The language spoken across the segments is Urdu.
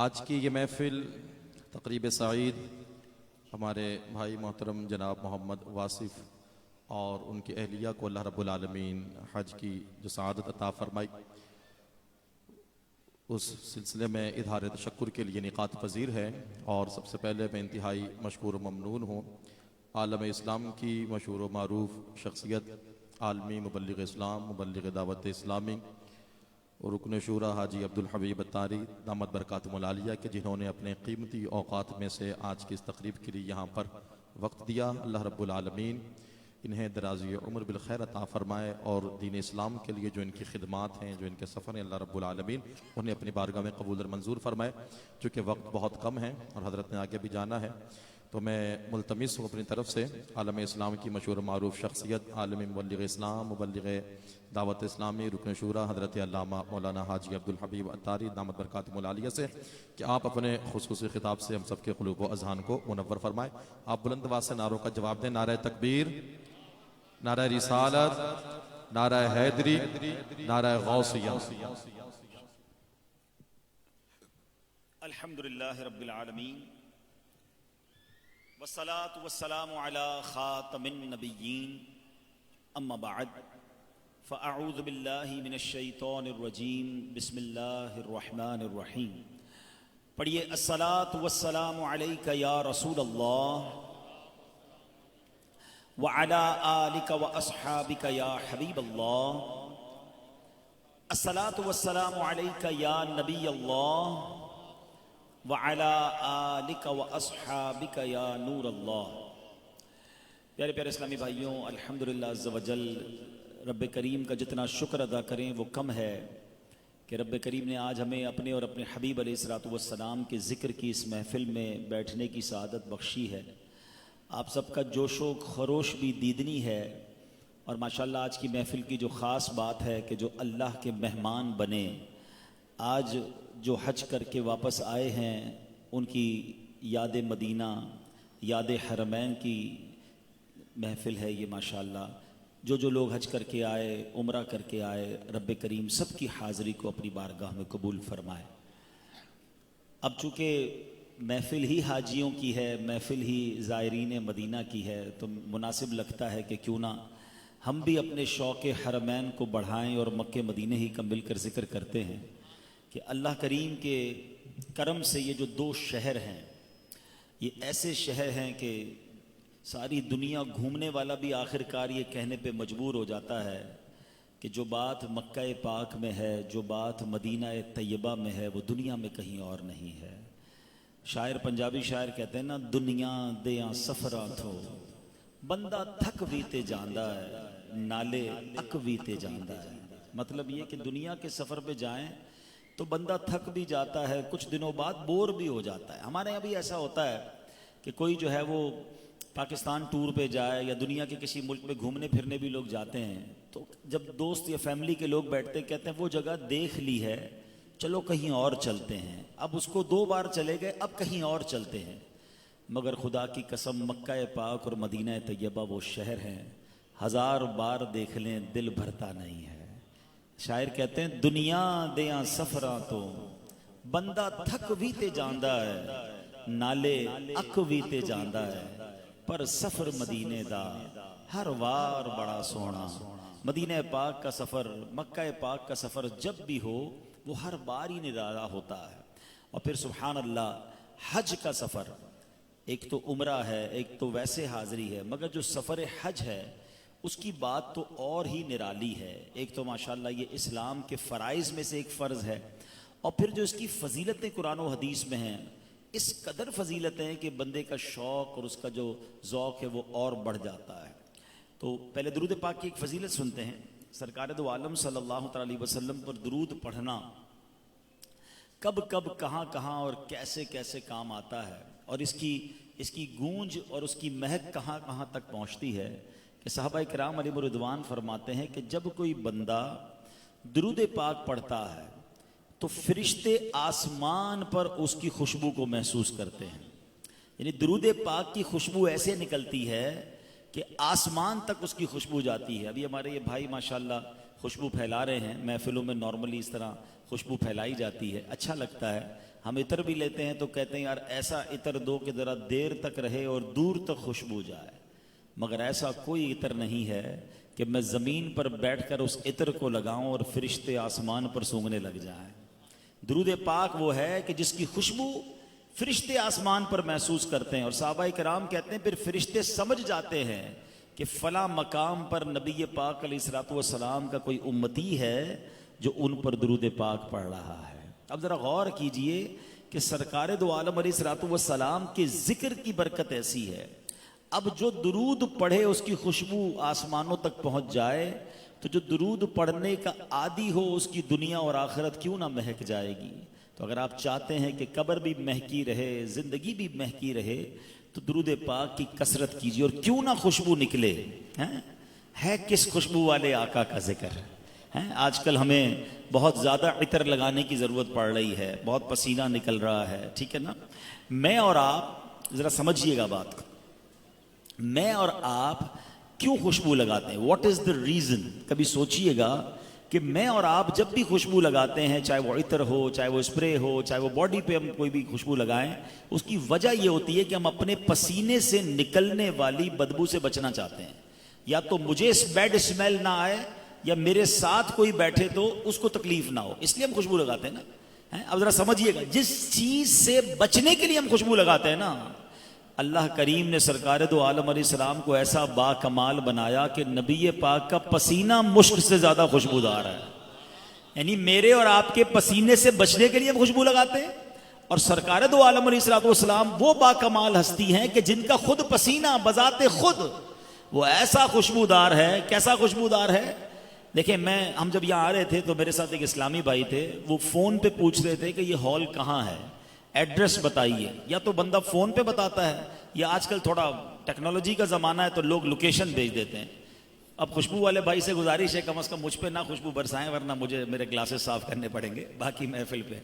آج کی یہ محفل تقریب سعید ہمارے بھائی محترم جناب محمد واصف اور ان کی اہلیہ کو اللہ رب العالمین حج کی جو سعادت عطا فرمائی، اس سلسلے میں اظہار تشکر کے لیے نقات پذیر ہے۔ اور سب سے پہلے میں انتہائی مشکور و ممنون ہوں عالم اسلام کی مشہور و معروف شخصیت، عالمی مبلغ اسلام، مبلغ دعوت اسلامی اور رکن شورا حاجی عبدالحبیب اتاری دامت برکاتہم العالیہ کے، جنہوں نے اپنے قیمتی اوقات میں سے آج کی اس تقریب کے لیے یہاں پر وقت دیا۔ اللہ رب العالمین انہیں درازی عمر بالخیر عطا فرمائے اور دین اسلام کے لیے جو ان کی خدمات ہیں، جو ان کے سفر ہیں، اللہ رب العالمین انہیں اپنی بارگاہ میں قبول اور منظور فرمائے۔ چونکہ وقت بہت کم ہے اور حضرت نے آگے بھی جانا ہے، تو میں ملتمس ہوں اپنی طرف سے عالم اسلام کی مشہور و معروف شخصیت، عالمی مبلغ اسلام، مبلغ دعوت اسلامی، رکن شورا حضرت علامہ مولانا حاجی عبدالحبیب اتاری دامت برکاتہم العالیہ سے کہ آپ اپنے خصوصی خطاب سے ہم سب کے قلوب و اذہان کو منور فرمائیں۔ آپ بلند آواز سے نعروں کا جواب دیں۔ نعرہ تکبیر، نعرہ رسالت، نعرہ حیدری، نعرہ غوثیہ۔ الحمدللہ رب العالمین والصلاة والسلام على خاتم النبیین، اما بعد فاعوذ باللہ من الشیطان الرجیم، بسم اللہ الرحمن الرحیم۔ پڑھیے الصلاة والسلام علیک یا رسول اللہ وعلی آلک واصحابک یا حبیب اللہ، الصلاة والسلام علیک یا نبی اللہ وعلی آلک واصحابک یا نور اللہ۔ پیارے پیارے اسلامی بھائیوں، الحمدللہ عز و جل رب کریم کا جتنا شکر ادا کریں وہ کم ہے کہ رب کریم نے آج ہمیں اپنے اور اپنے حبیب علیہ السلام کے ذکر کی اس محفل میں بیٹھنے کی سعادت بخشی ہے۔ آپ سب کا جوش و خروش بھی دیدنی ہے، اور ماشاءاللہ آج کی محفل کی جو خاص بات ہے کہ جو اللہ کے مہمان بنے، آج جو حج کر کے واپس آئے ہیں ان کی یاد مدینہ، یاد حرمین کی محفل ہے یہ ماشاءاللہ۔ جو لوگ حج کر کے آئے، عمرہ کر کے آئے، رب کریم سب کی حاضری کو اپنی بارگاہ میں قبول فرمائے۔ اب چونکہ محفل ہی حاجیوں کی ہے، محفل ہی زائرین مدینہ کی ہے، تو مناسب لگتا ہے کہ کیوں نہ ہم بھی اپنے شوق حرمین کو بڑھائیں اور مکہ مدینہ ہی کا مل کر ذکر کرتے ہیں کہ اللہ کریم کے کرم سے یہ جو دو شہر ہیں، یہ ایسے شہر ہیں کہ ساری دنیا گھومنے والا بھی آخر کار یہ کہنے پہ مجبور ہو جاتا ہے کہ جو بات مکہ پاک میں ہے، جو بات مدینہ طیبہ میں ہے، وہ دنیا میں کہیں اور نہیں ہے۔ شاعر، پنجابی شاعر کہتے ہیں نا، دنیا دیاں سفراں تھو بندہ تھک بھی تے جاندہ ہے، نالے اک بھی تے جاندہ ہے۔ مطلب یہ کہ دنیا کے سفر پہ جائیں تو بندہ تھک بھی جاتا ہے، کچھ دنوں بعد بور بھی ہو جاتا ہے۔ ہمارے یہاں بھی ایسا ہوتا ہے کہ کوئی جو ہے وہ پاکستان ٹور پہ جائے یا دنیا کے کسی ملک میں گھومنے پھرنے بھی لوگ جاتے ہیں، تو جب دوست یا فیملی کے لوگ بیٹھتے کہتے ہیں وہ جگہ دیکھ لی ہے، چلو کہیں اور چلتے ہیں۔ اب اس کو 2 بار چلے گئے، اب کہیں اور چلتے ہیں۔ مگر خدا کی قسم مکہ پاک اور مدینہ طیبہ وہ شہر ہیں، 1000 بار دیکھ لیں دل بھرتا نہیں ہے۔ شاعر کہتے ہیں دنیا دیاں سفراں تو بندہ تھک بھی تے جاندہ ہے، نالے اک بھی تے جاندہ ہے، پر سفر مدینے دا ہر وار بڑا سونا۔ مدینہ پاک کا سفر، مکہ پاک کا سفر جب بھی ہو وہ ہر بار ہی نرالا ہوتا ہے۔ اور پھر سبحان اللہ، حج کا سفر ایک تو عمرہ ہے، ایک تو ویسے حاضری ہے، مگر جو سفر حج ہے اس کی بات تو اور ہی نرالی ہے۔ ایک تو ماشاءاللہ یہ اسلام کے فرائض میں سے ایک فرض ہے، اور پھر جو اس کی فضیلتیں قرآن و حدیث میں ہیں، اس قدر فضیلتیں ہیں کہ بندے کا شوق اور اس کا جو ذوق ہے وہ اور بڑھ جاتا ہے۔ تو پہلے درود پاک کی ایک فضیلت سنتے ہیں۔ سرکار دو عالم صلی اللہ تعالی وسلم پر درود پڑھنا کب کب، کہاں کہاں اور کیسے کیسے کام آتا ہے، اور اس کی گونج اور اس کی مہک کہاں کہاں تک پہنچتی ہے کہ صحابہ کرام علیہ رضوان فرماتے ہیں کہ جب کوئی بندہ درود پاک پڑھتا ہے تو فرشتے آسمان پر اس کی خوشبو کو محسوس کرتے ہیں۔ یعنی درود پاک کی خوشبو ایسے نکلتی ہے کہ آسمان تک اس کی خوشبو جاتی ہے۔ ابھی ہمارے یہ بھائی ماشاءاللہ خوشبو پھیلا رہے ہیں، محفلوں میں نارملی اس طرح خوشبو پھیلائی جاتی ہے، اچھا لگتا ہے۔ ہم عطر بھی لیتے ہیں تو کہتے ہیں یار ایسا عطر دو کہ ذرا دیر تک رہے اور دور تک خوشبو جائے، مگر ایسا کوئی عطر نہیں ہے کہ میں زمین پر بیٹھ کر اس عطر کو لگاؤں اور فرشتے آسمان پر سونگھنے لگ جائیں۔ درود پاک وہ ہے کہ جس کی خوشبو فرشتے آسمان پر محسوس کرتے ہیں، اور صحابہ کرام کہتے ہیں پھر فرشتے سمجھ جاتے ہیں کہ فلاں مقام پر نبی پاک علیہ الصلوۃ والسلام کا کوئی امتی ہے جو ان پر درود پاک پڑھ رہا ہے۔ اب ذرا غور کیجئے کہ سرکار دو عالم علیہ الصلوۃ والسلام کے ذکر کی برکت ایسی ہے، اب جو درود پڑھے اس کی خوشبو آسمانوں تک پہنچ جائے تو جو درود پڑھنے کا عادی ہو اس کی دنیا اور آخرت کیوں نہ مہک جائے گی۔ تو اگر آپ چاہتے ہیں کہ قبر بھی مہکی رہے، زندگی بھی مہکی رہے، تو درود پاک کی کثرت کیجیے، اور کیوں نہ خوشبو نکلے۔ ہے کس خوشبو والے آقا کا ذکر ہے؟ آج کل ہمیں بہت زیادہ عطر لگانے کی ضرورت پڑ رہی ہے، بہت پسینہ نکل رہا ہے، ٹھیک ہے نا؟ میں اور آپ ذرا سمجھیے گا بات کو، میں اور آپ کیوں خوشبو لگاتے ہیں؟ What is the reason? کبھی سوچئے گا کہ میں اور آپ جب بھی خوشبو لگاتے ہیں، چاہے وہ عطر ہو، چاہے وہ اسپرے ہو، چاہے وہ باڈی پہ ہم کوئی بھی خوشبو لگائیں، اس کی وجہ یہ ہوتی ہے کہ ہم اپنے پسینے سے نکلنے والی بدبو سے بچنا چاہتے ہیں، یا تو مجھے اس بیڈ اسمیل نہ آئے یا میرے ساتھ کوئی بیٹھے تو اس کو تکلیف نہ ہو، اس لیے ہم خوشبو لگاتے ہیں نا۔ اب ذرا سمجھیے گا، جس چیز سے بچنے کے لیے ہم خوشبو لگاتے ہیں نا، اللہ کریم نے سرکار دو عالم علیہ السلام کو ایسا با کمال بنایا کہ نبی پاک کا پسینہ مشک سے زیادہ خوشبودار ہے، یعنی میرے اور آپ کے پسینے سے بچنے کے لیے ہم خوشبو لگاتے ہیں، اور سرکار دو عالم علیہ السلام وہ با کمال ہستی ہیں کہ جن کا خود پسینہ بذات خود وہ ایسا خوشبودار ہے۔ کیسا خوشبودار ہے؟ دیکھیں، ہم جب یہاں آ رہے تھے تو میرے ساتھ ایک اسلامی بھائی تھے، وہ فون پہ پوچھ رہے تھے کہ یہ ہال کہاں ہے، ایڈریس بتائیے۔ یا تو بندہ فون پہ بتاتا ہے، یا آج کل تھوڑا ٹیکنالوجی کا زمانہ ہے تو لوگ لوکیشن بھیج دیتے ہیں۔ اب خوشبو والے بھائی سے گزارش ہے کم از کم مجھ پہ نہ خوشبو برسائیں، ورنہ مجھے میرے گلاسز صاف کرنے پڑیں گے باقی محفل پہ۔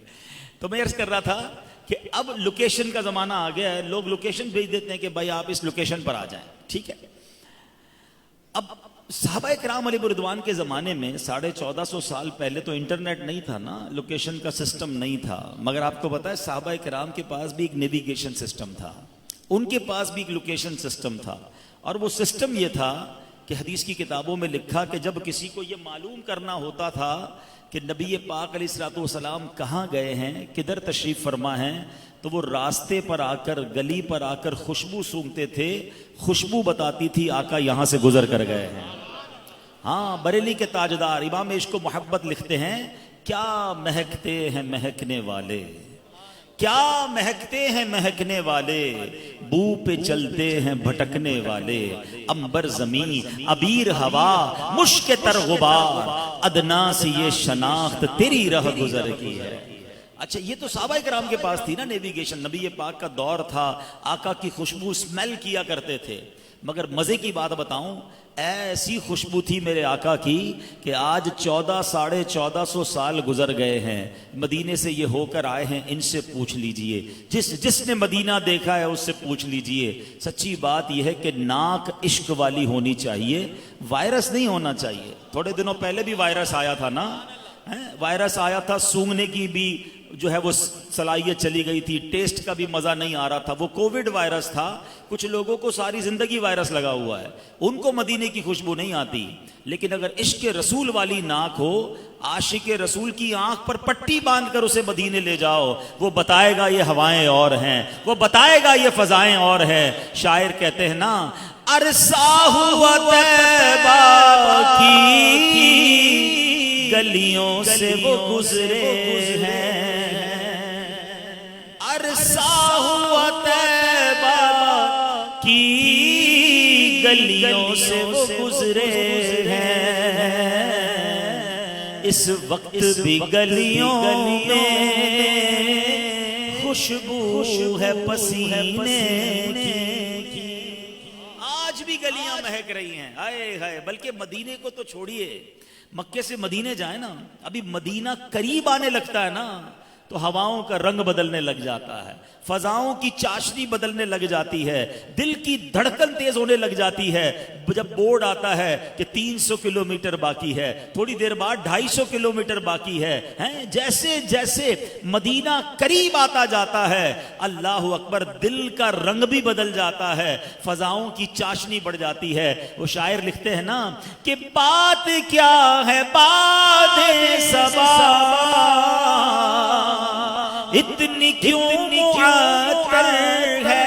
تو میں عرض کر رہا تھا کہ اب لوکیشن کا زمانہ آ گیا ہے، لوگ لوکیشن بھیج دیتے ہیں کہ بھائی آپ اس لوکیشن پر آ جائیں، ٹھیک ہے۔ اب صحابہ کرام علیہ رضوان کے زمانے میں 1450 سال پہلے تو انٹرنیٹ نہیں تھا نا، لوکیشن کا سسٹم نہیں تھا، مگر آپ کو پتا ہے صحابہ کرام کے پاس بھی ایک نیویگیشن سسٹم تھا، ان کے پاس بھی ایک لوکیشن سسٹم تھا، اور وہ سسٹم یہ تھا کہ حدیث کی کتابوں میں لکھا کہ جب کسی کو یہ معلوم کرنا ہوتا تھا کہ نبی پاک علیہ الصلوۃ والسلام کہاں گئے ہیں، کدھر تشریف فرما ہیں، تو وہ راستے پر آ کر، گلی پر آ کر خوشبو سونگتے تھے، خوشبو بتاتی تھی آقا یہاں سے گزر کر گئے ہیں۔ ہاں، بریلی کے تاجدار امام عشق و محبت لکھتے ہیں، کیا مہکتے ہیں مہکنے والے، کیا مہکتے ہیں مہکنے والے، بو پہ چلتے ہیں بھٹکنے والے، امبر زمین عبیر ہوا مشک تر غبار، ادنا سے یہ شناخت تیری رہ گزر کی ہے۔ اچھا، یہ تو صحابہ کرام کے پاس تھی نا نیویگیشن، نبی پاک کا دور تھا، آقا کی خوشبو اسمیل کیا کرتے تھے، مگر مزے کی بات بتاؤں، ایسی خوشبو تھی میرے آقا کی کہ آج 1450 سال گزر گئے ہیں، مدینے سے یہ ہو کر آئے ہیں، ان سے پوچھ لیجئے، جس نے مدینہ دیکھا ہے اس سے پوچھ لیجئے۔ سچی بات یہ ہے کہ ناک عشق والی ہونی چاہیے، وائرس نہیں ہونا چاہیے۔ تھوڑے دنوں پہلے بھی وائرس آیا تھا نا، وائرس آیا تھا، سونگنے کی بھی جو ہے وہ صلاحیت چلی گئی تھی، ٹیسٹ کا بھی مزہ نہیں آ رہا تھا، وہ کووڈ وائرس تھا۔ کچھ لوگوں کو ساری زندگی وائرس لگا ہوا ہے، ان کو مدینے کی خوشبو نہیں آتی، لیکن اگر عشق رسول والی ناک ہو، عاشق رسول کی آنکھ پر پٹی باندھ کر اسے مدینے لے جاؤ، وہ بتائے گا یہ ہوائیں اور ہیں، وہ بتائے گا یہ فضائیں اور ہیں۔ شاعر کہتے ہیں نا، عرصہ ہوا طیبہ کی گلیوں سے وہ گزرے ہیں، عرصہ ہوا طیبہ کی گلیوں سے وہ گزرے ہیں، اس وقت بھی گلیوں میں خوشبو ہے پسینے کی، آج بھی گلیاں مہک رہی ہیں، ہائے ہائے۔ بلکہ مدینے کو تو چھوڑیے، مکے سے مدینے جائیں نا، ابھی مدینہ قریب آنے لگتا ہے نا، تو ہواؤں کا رنگ بدلنے لگ جاتا ہے، فضاؤں کی چاشنی بدلنے لگ جاتی ہے، دل کی دھڑکن تیز ہونے لگ جاتی ہے۔ جب بورڈ آتا ہے کہ 300 کلومیٹر باقی ہے، تھوڑی دیر بعد 250 کلومیٹر باقی ہے، جیسے جیسے مدینہ قریب آتا جاتا ہے، اللہ اکبر، دل کا رنگ بھی بدل جاتا ہے، فضاؤں کی چاشنی بڑھ جاتی ہے۔ وہ شاعر لکھتے ہیں نا کہ بات کیا ہے بات صبا، اتنی کیوں معطر ہے،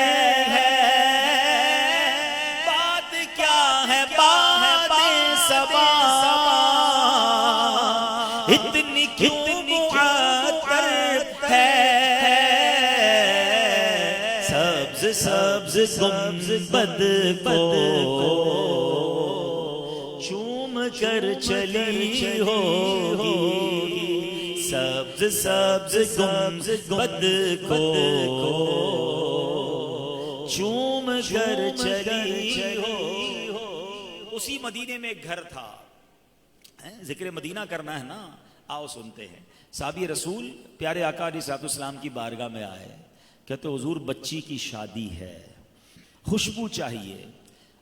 بات کیا ہے بات صبا، اتنی کیوں معطر ہے، سبز سبز گنبد کو چوم کر چلی ہوگی، سبز سبز گنبد کو چوم کر چلی ہو۔ اسی مدینے میں ایک گھر تھا، ذکر مدینہ کرنا ہے نا، آؤ سنتے ہیں۔ صحابی رسول پیارے آقا علیہ الصلوۃ والسلام کی بارگاہ میں آئے، کہتے حضور بچی کی شادی ہے، خوشبو چاہیے۔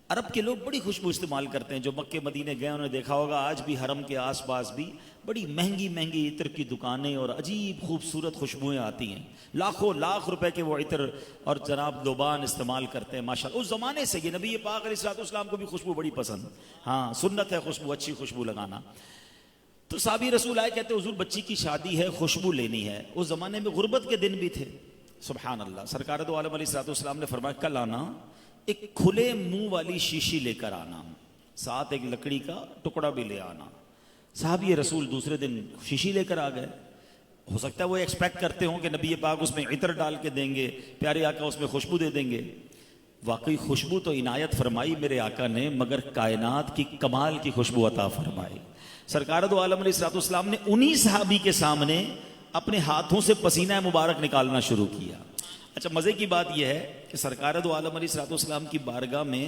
عرب کے لوگ بڑی خوشبو استعمال کرتے ہیں، جو مکے مدینے گئے انہوں نے دیکھا ہوگا آج بھی حرم کے آس پاس بھی بڑی مہنگی مہنگی عطر کی دکانیں اور عجیب خوبصورت خوشبوئیں آتی ہیں، لاکھوں لاکھ روپے کے وہ عطر اور جناب لوبان استعمال کرتے ہیں ماشاءاللہ۔ اس زمانے سے یہ نبی پاک علیہ الصلوۃ والسلام کو بھی خوشبو بڑی پسند، ہاں سنت ہے خوشبو، اچھی خوشبو لگانا۔ تو صحابی رسول آئے، کہتے حضور بچی کی شادی ہے، خوشبو لینی ہے۔ اس زمانے میں غربت کے دن بھی تھے، سبحان اللہ۔ سرکار دو عالم علیہ الصلوۃ والسلام نے فرمایا کل آنا، ایک کھلے منہ والی شیشی لے کر آنا، ساتھ ایک لکڑی کا ٹکڑا بھی لے آنا۔ صحابی رسول دوسرے دن شیشی لے کر آ گئے۔ ہو سکتا ہے وہ ایکسپیکٹ کرتے ہوں کہ نبی پاک اس میں عطر ڈال کے دیں گے، پیارے آقا اس میں خوشبو دے دیں گے۔ واقعی خوشبو تو عنایت فرمائی میرے آقا نے، مگر کائنات کی کمال کی خوشبو عطا فرمائی۔ سرکار دو عالم علیہ الصلوۃ والسلام نے انہی صحابی کے سامنے اپنے ہاتھوں سے پسینہ مبارک نکالنا شروع کیا۔ اچھا مزے کی بات یہ ہے کہ سرکار دو عالم علیہ الصلوۃ والسلام کی بارگاہ میں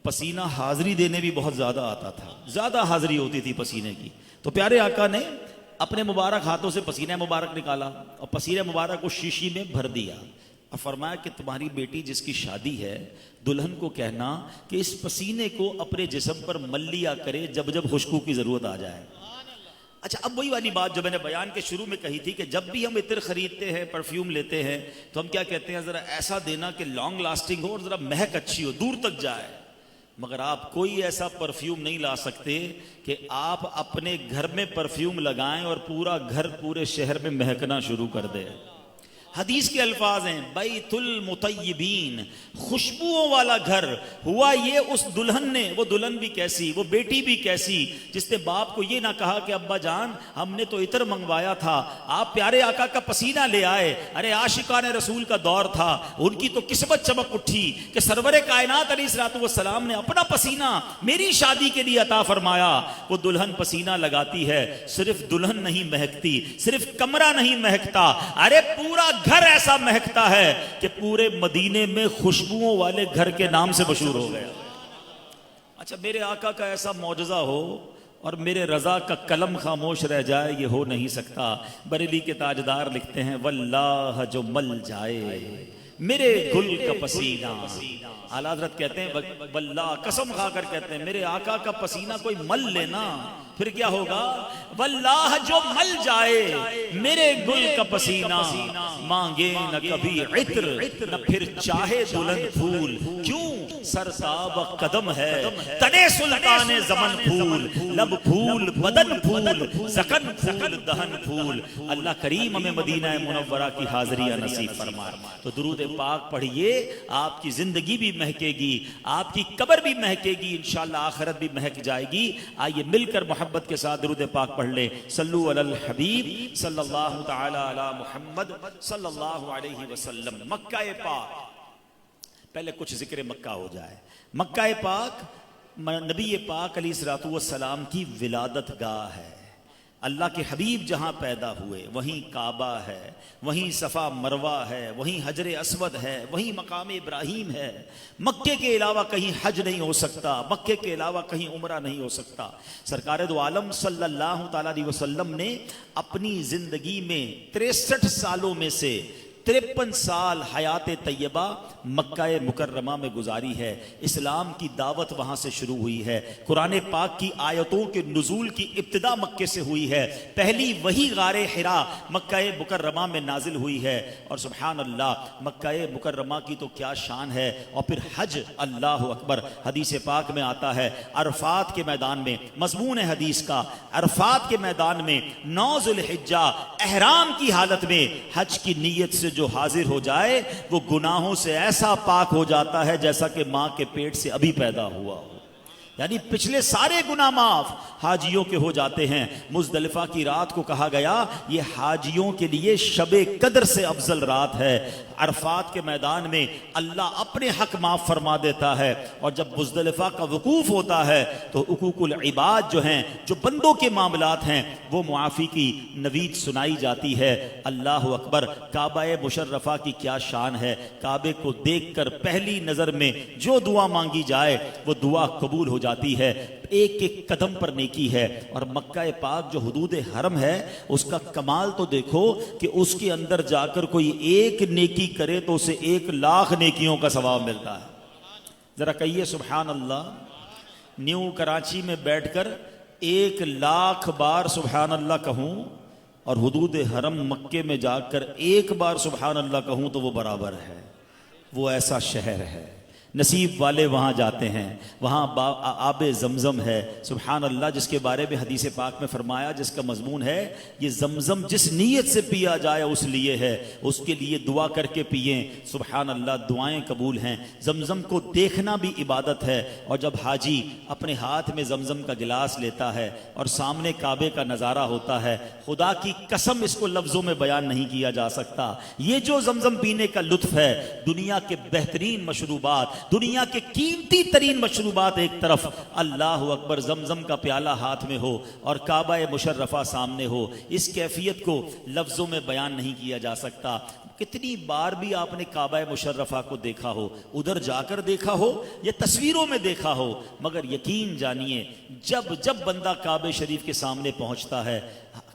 پسینہ حاضری دینے بھی بہت زیادہ آتا تھا، زیادہ حاضری ہوتی تھی پسینے کی۔ تو پیارے آقا نے اپنے مبارک ہاتھوں سے پسینہ مبارک نکالا اور پسینہ مبارک کو شیشی میں بھر دیا اور فرمایا کہ تمہاری بیٹی جس کی شادی ہے، دلہن کو کہنا کہ اس پسینے کو اپنے جسم پر مل لیا کرے جب جب خوشبو کی ضرورت آ جائے۔ اچھا اب وہی والی بات جو میں نے بیان کے شروع میں کہی تھی کہ جب بھی ہم عطر خریدتے ہیں، پرفیوم لیتے ہیں، تو ہم کیا کہتے ہیں، ذرا ایسا دینا کہ لانگ لاسٹنگ ہو اور ذرا مہک اچھی ہو، دور تک جائے۔ مگر آپ کوئی ایسا پرفیوم نہیں لا سکتے کہ آپ اپنے گھر میں پرفیوم لگائیں اور پورا گھر پورے شہر میں مہکنا شروع کر دے۔ حدیث کے الفاظ ہیں بیت المطیبین، خوشبوؤں والا گھر۔ ہوا یہ اس دلہن نے، وہ دلہن بھی کیسی، وہ بیٹی بھی کیسی، جس نے باپ کو یہ نہ کہا کہ ابا جان ہم نے تو عطر منگوایا تھا، آپ پیارے آقا کا پسینہ لے آئے۔ ارے عاشقان رسول کا دور تھا، ان کی تو قسمت چمک اٹھی کہ سرور کائنات علیہ الصلوۃ والسلام نے اپنا پسینہ میری شادی کے لیے عطا فرمایا۔ وہ دلہن پسینہ لگاتی ہے، صرف دلہن نہیں مہکتی، صرف کمرہ نہیں مہکتا، ارے پورا گھر ایسا مہکتا ہے کہ پورے مدینے میں خوشبوؤں والے گھر کے نام سے مشہور ہو گیا۔ اچھا میرے آقا کا ایسا معجزہ ہو اور میرے رضا کا قلم خاموش رہ جائے، یہ ہو نہیں سکتا۔ بریلی کے تاجدار لکھتے ہیں واللہ جو مل جائے میرے گل کا پسینہ، اعلیٰ حضرت کہتے ہیں واللہ، قسم کھا کر کہتے ہیں میرے آقا کا پسینہ کوئی مل لینا پھر کیا ہوگا، واللہ جو مل جائے میرے گل کا پسینہ، مانگے نہ کبھی عطر نہ پھر چاہے دلہن پھول، کیوں سرتاب قدم ہے تنے سلطان زمن پھول، لب پھول بدن پھول زکن پھول دہن پھول۔ اللہ کریم ہمیں مدینہ منورہ کی حاضریاں نصیب فرمائے۔ تو درود پاک پڑھیے، آپ کی زندگی بھی مہکے گی، آپ کی قبر بھی مہکے گی، انشاءاللہ آخرت بھی مہک جائے گی۔ آئیے مل کر محبت کے ساتھ درود پاک پڑھ لیں۔ صلو علی الحبیب صلی اللہ تعالی علی محمد صلی اللہ علیہ وسلم۔ مکہ پاک، پہلے کچھ ذکر مکہ ہو جائے۔ مکہ پاک نبی پاک علیہ الصلوۃ والسلام کی ولادت گاہ ہے۔ اللہ کے حبیب جہاں پیدا ہوئے وہیں کعبہ ہے، وہیں صفا مروہ ہے، وہیں حجر اسود ہے، وہیں مقام ابراہیم ہے۔ مکے کے علاوہ کہیں حج نہیں ہو سکتا، مکے کے علاوہ کہیں عمرہ نہیں ہو سکتا۔ سرکار دو عالم صلی اللہ تعالیٰ علیہ وسلم نے اپنی زندگی میں 63 سالوں میں سے 53 سال حیات طیبہ مکہ مکرمہ میں گزاری ہے۔ اسلام کی دعوت وہاں سے شروع ہوئی ہے، قرآن پاک کی آیتوں کے نزول کی ابتدا مکے سے ہوئی ہے، پہلی وہی غار حرا مکہ مکرمہ میں نازل ہوئی ہے۔ اور سبحان اللہ، مکہ مکرمہ کی تو کیا شان ہے۔ اور پھر حج، اللہ اکبر، حدیث پاک میں آتا ہے عرفات کے میدان میں، مضمون ہے حدیث کا، عرفات کے میدان میں 9 ذو الحجہ احرام کی حالت میں حج کی نیت سے جو حاضر ہو جائے وہ گناہوں سے ایسا پاک ہو جاتا ہے جیسا کہ ماں کے پیٹ سے ابھی پیدا ہوا ہو، یعنی پچھلے سارے گناہ معاف حاجیوں کے ہو جاتے ہیں۔ مزدلفہ کی رات کو کہا گیا یہ حاجیوں کے لیے شب قدر سے افضل رات ہے۔ عرفات کے میدان میں اللہ اپنے حق معاف فرما دیتا ہے، اور جب مزدلفہ کا وقوف ہوتا ہے تو حقوق العباد جو ہیں، جو بندوں کے معاملات ہیں، وہ معافی کی نوید سنائی جاتی ہے۔ اللہ اکبر، کعبہ مشرفہ کی کیا شان ہے۔ کعبے کو دیکھ کر پہلی نظر میں جو دعا مانگی جائے وہ دعا قبول ہو جاتی ہے، ایک ایک قدم پر نیکی ہے۔ اور مکہ پاک جو حدود حرم ہے اس کا کمال تو دیکھو کہ اس کے اندر جا کر کوئی ایک نیکی کرے تو اسے 1,00,000 نیکیوں کا ثواب ملتا ہے۔ ذرا کہیے سبحان اللہ۔ نیو کراچی میں بیٹھ کر 1,00,000 بار سبحان اللہ کہوں اور حدود حرم مکے میں جا کر 1 بار سبحان اللہ کہوں تو وہ برابر ہے۔ وہ ایسا شہر ہے، نصیب والے وہاں جاتے ہیں، وہاں آب زمزم ہے، سبحان اللہ، جس کے بارے میں حدیث پاک میں فرمایا، جس کا مضمون ہے یہ زمزم جس نیت سے پیا جائے اس لیے ہے، اس کے لیے دعا کر کے پئیں، سبحان اللہ، دعائیں قبول ہیں۔ زمزم کو دیکھنا بھی عبادت ہے، اور جب حاجی اپنے ہاتھ میں زمزم کا گلاس لیتا ہے اور سامنے کعبے کا نظارہ ہوتا ہے، خدا کی قسم اس کو لفظوں میں بیان نہیں کیا جا سکتا۔ یہ جو زمزم پینے کا لطف ہے، دنیا کے بہترین مشروبات، دنیا کے قیمتی ترین مشروبات ایک طرف، اللہ اکبر، زمزم کا پیالہ ہاتھ میں ہو اور کعبہ مشرفہ سامنے ہو، اس کیفیت کو لفظوں میں بیان نہیں کیا جا سکتا۔ کتنی بار بھی آپ نے کعبہ مشرفہ کو دیکھا ہو، ادھر جا کر دیکھا ہو یا تصویروں میں دیکھا ہو، مگر یقین جانیے جب بندہ کعبہ شریف کے سامنے پہنچتا ہے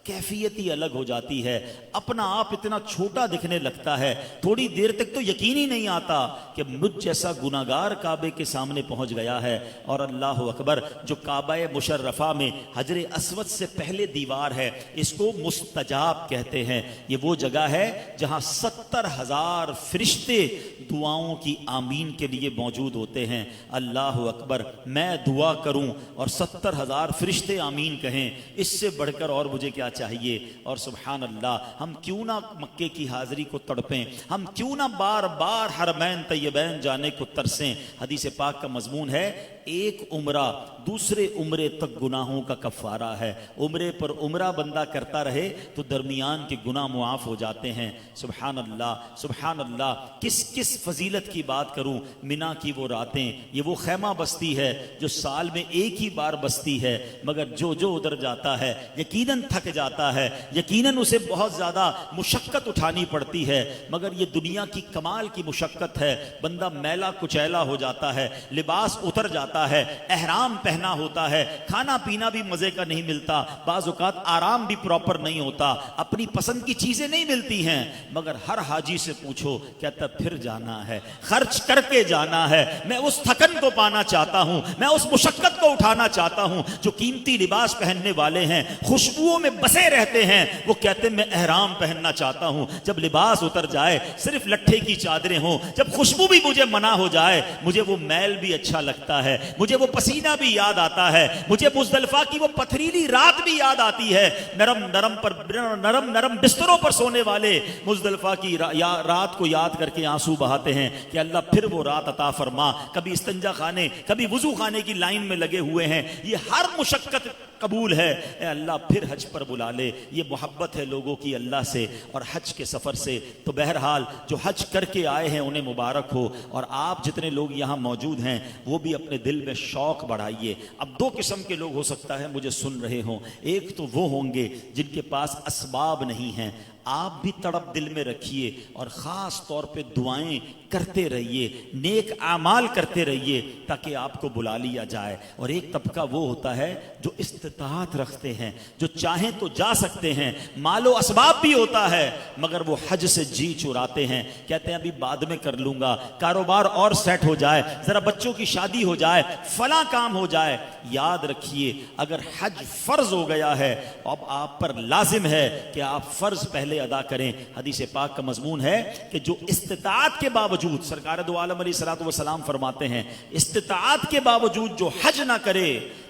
کیفیت ہی الگ ہو جاتی ہے، اپنا آپ اتنا چھوٹا دکھنے لگتا ہے، تھوڑی دیر تک تو یقین ہی نہیں آتا کہ مجھ جیسا گناہگار کعبے کے سامنے پہنچ گیا ہے۔ اور اللہ اکبر، جو کعبہ مشرفہ میں حجر اسود سے پہلے دیوار ہے، اس کو مستجاب کہتے ہیں۔ یہ وہ جگہ ہے جہاں 70,000 فرشتے دعاؤں کی آمین کے لیے موجود ہوتے ہیں۔ اللہ اکبر، میں دعا کروں اور 70,000 فرشتے آمین کہیں، اس سے بڑھ کر اور مجھے کیا چاہیے۔ اور سبحان اللہ، ہم کیوں نہ مکے کی حاضری کو تڑپیں، ہم کیوں نہ بار بار حرمین طیبین جانے کو ترسیں۔ حدیث پاک کا مضمون ہے ایک عمرہ دوسرے عمرے تک گناہوں کا کفارہ ہے۔ عمرے پر عمرہ بندہ کرتا رہے تو درمیان کے گناہ معاف ہو جاتے ہیں۔ سبحان اللہ، سبحان اللہ، کس فضیلت کی بات کروں۔ مینا کی وہ راتیں، یہ وہ خیمہ بستی ہے جو سال میں ایک ہی بار بستی ہے، مگر جو ادھر جاتا ہے یقیناً تھک جاتا ہے، یقیناً اسے بہت زیادہ مشقت اٹھانی پڑتی ہے، مگر یہ دنیا کی کمال کی مشقت ہے۔ بندہ میلا کچیلا ہو جاتا ہے، لباس اتر جاتا ہے، احرام پہنا ہوتا ہے، کھانا پینا بھی مزے کا نہیں ملتا، بعض اوقات آرام بھی پراپر نہیں ہوتا، اپنی پسند کی چیزیں نہیں ملتی ہیں، مگر ہر حاجی سے پوچھو کہتا پھر جانا ہے، خرچ کر کے جانا ہے، میں اس تھکن کو پانا چاہتا ہوں، میں اس مشقت کو اٹھانا چاہتا ہوں۔ جو قیمتی لباس پہننے والے ہیں، خوشبوؤں میں بسے رہتے ہیں، وہ کہتے ہیں میں احرام پہننا چاہتا ہوں، جب لباس اتر جائے، صرف لٹھے کی چادریں ہوں، جب خوشبو بھی مجھے منع ہو جائے، مجھے وہ میل بھی اچھا لگتا ہے، مجھے وہ پسینہ بھی یاد آتا ہے، مجھے مزدلفہ کی وہ پتھریلی رات بھی یاد آتی ہے۔ نرم بستروں پر سونے والے مزدلفہ کی رات کو یاد کر کے آنسو بہاتے ہیں کہ اللہ پھر وہ رات عطا فرما۔ کبھی استنجا خانے، کبھی وضو خانے کی لائن میں لگے ہوئے ہیں، یہ ہر مشقت قبول ہے، اے اللہ پھر حج پر بلا لے۔ یہ محبت ہے لوگوں کی اللہ سے اور حج کے سفر سے۔ تو بہرحال جو حج کر کے آئے ہیں انہیں مبارک ہو، اور آپ جتنے لوگ یہاں موجود ہیں وہ بھی اپنے دل میں شوق بڑھائیے۔ اب دو قسم کے لوگ ہو سکتا ہے مجھے سن رہے ہوں، ایک تو وہ ہوں گے جن کے پاس اسباب نہیں ہیں، آپ بھی تڑپ دل میں رکھیے اور خاص طور پہ دعائیں کرتے رہیے، نیک اعمال کرتے رہیے تاکہ آپ کو بلا لیا جائے۔ اور ایک طبقہ وہ ہوتا ہے جو استطاعت رکھتے ہیں، جو چاہیں تو جا سکتے ہیں، مال و اسباب بھی ہوتا ہے، مگر وہ حج سے جی چراتے ہیں، کہتے ہیں ابھی بعد میں کر لوں گا، کاروبار اور سیٹ ہو جائے، ذرا بچوں کی شادی ہو جائے، فلاں کام ہو جائے۔ یاد رکھیے اگر حج فرض ہو گیا ہے اب آپ پر لازم ہے کہ آپ فرض پہلے ادا کریں۔ حدیث پاک کا مضمون ہے کہ جو استطاعت کے باوجود، سرکار دو عالم علیہ الصلوۃ والسلام فرماتے ہیں استطاعت کے باوجود جو حج نہ کرے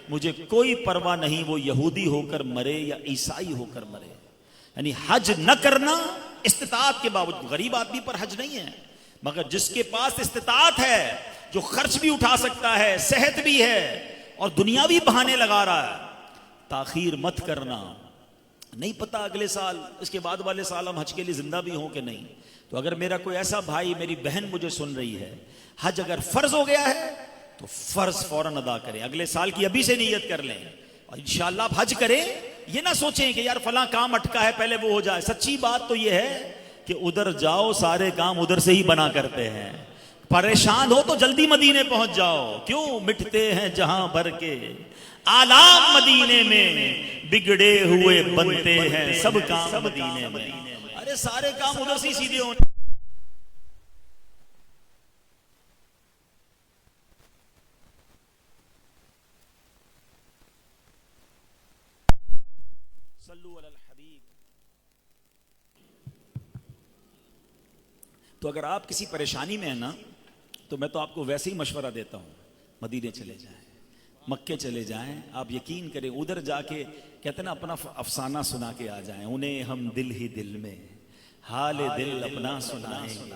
مجھے کوئی پرواہ نہیں، وہ یہودی ہو کر مرے یا عیسائی ہو کر مرے۔ یعنی حج نہ کرنا استطاعت کے باوجود، غریب آدمی پر حج نہیں ہے، مگر جس کے پاس استطاعت ہے، جو خرچ بھی اٹھا سکتا ہے، صحت بھی ہے اور دنیاوی بہانے لگا رہا ہے، تاخیر مت کرنا۔ نہیں پتا اگلے سال، اس کے بعد والے سال ہم حج کے لیے زندہ بھی ہوں کہ نہیں۔ تو اگر میرا کوئی ایسا بھائی، میری بہن مجھے سن رہی ہے، حج اگر فرض ہو گیا ہے تو فرض فوراً ادا کریں، اگلے سال کی ابھی سے نیت کر لیں اور انشاءاللہ آپ حج کریں۔ یہ نہ سوچیں کہ یار فلاں کام اٹکا ہے پہلے وہ ہو جائے۔ سچی بات تو یہ ہے کہ ادھر جاؤ سارے کام ادھر سے ہی بنا کرتے ہیں۔ پریشان ہو تو جلدی مدینے پہنچ جاؤ، کیوں مٹتے ہیں جہاں بھر کے آلام مدینے میں، بگڑے ہوئے بنتے ہیں سب کام مدینے میں۔ ارے سارے کام ادھر سے سیدھے ہونے۔ صلو علی الحبیب۔ تو اگر آپ کسی پریشانی میں ہیں نا تو میں تو آپ کو ویسے ہی مشورہ دیتا ہوں، مدینے چلے جائیں، مکے چلے جائیں۔ آپ یقین کریں ادھر جا کے کہتے ہیں نا اپنا افسانہ سنا کے آ جائیں، انہیں ہم دل ہی دل میں حال دل اپنا سنائیں گے،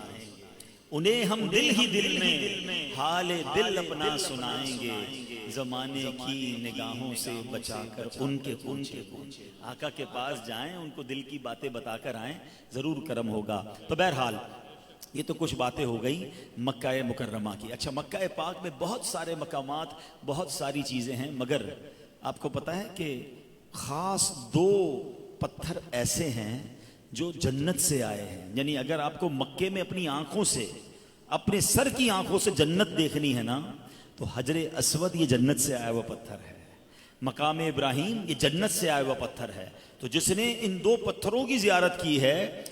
انہیں ہم دل ہی دل میں حال دل اپنا سنائیں گے، زمانے کی نگاہوں سے بچا کر ان کے پونچھے آقا کے پاس جائیں، ان کو دل کی باتیں بتا کر آئیں، ضرور کرم ہوگا۔ تو بہرحال یہ تو کچھ باتیں ہو گئی مکہ مکرمہ کی۔ اچھا مکہ پاک میں بہت سارے مقامات، بہت ساری چیزیں ہیں، مگر آپ کو پتہ ہے کہ خاص دو پتھر ایسے ہیں جو جنت سے آئے ہیں۔ یعنی اگر آپ کو مکے میں اپنی آنکھوں سے، اپنے سر کی آنکھوں سے جنت دیکھنی ہے نا تو حجر اسود یہ جنت سے آیا ہوا پتھر ہے، مقام ابراہیم یہ جنت سے آیا ہوا پتھر ہے۔ تو جس نے ان دو پتھروں کی زیارت کی ہے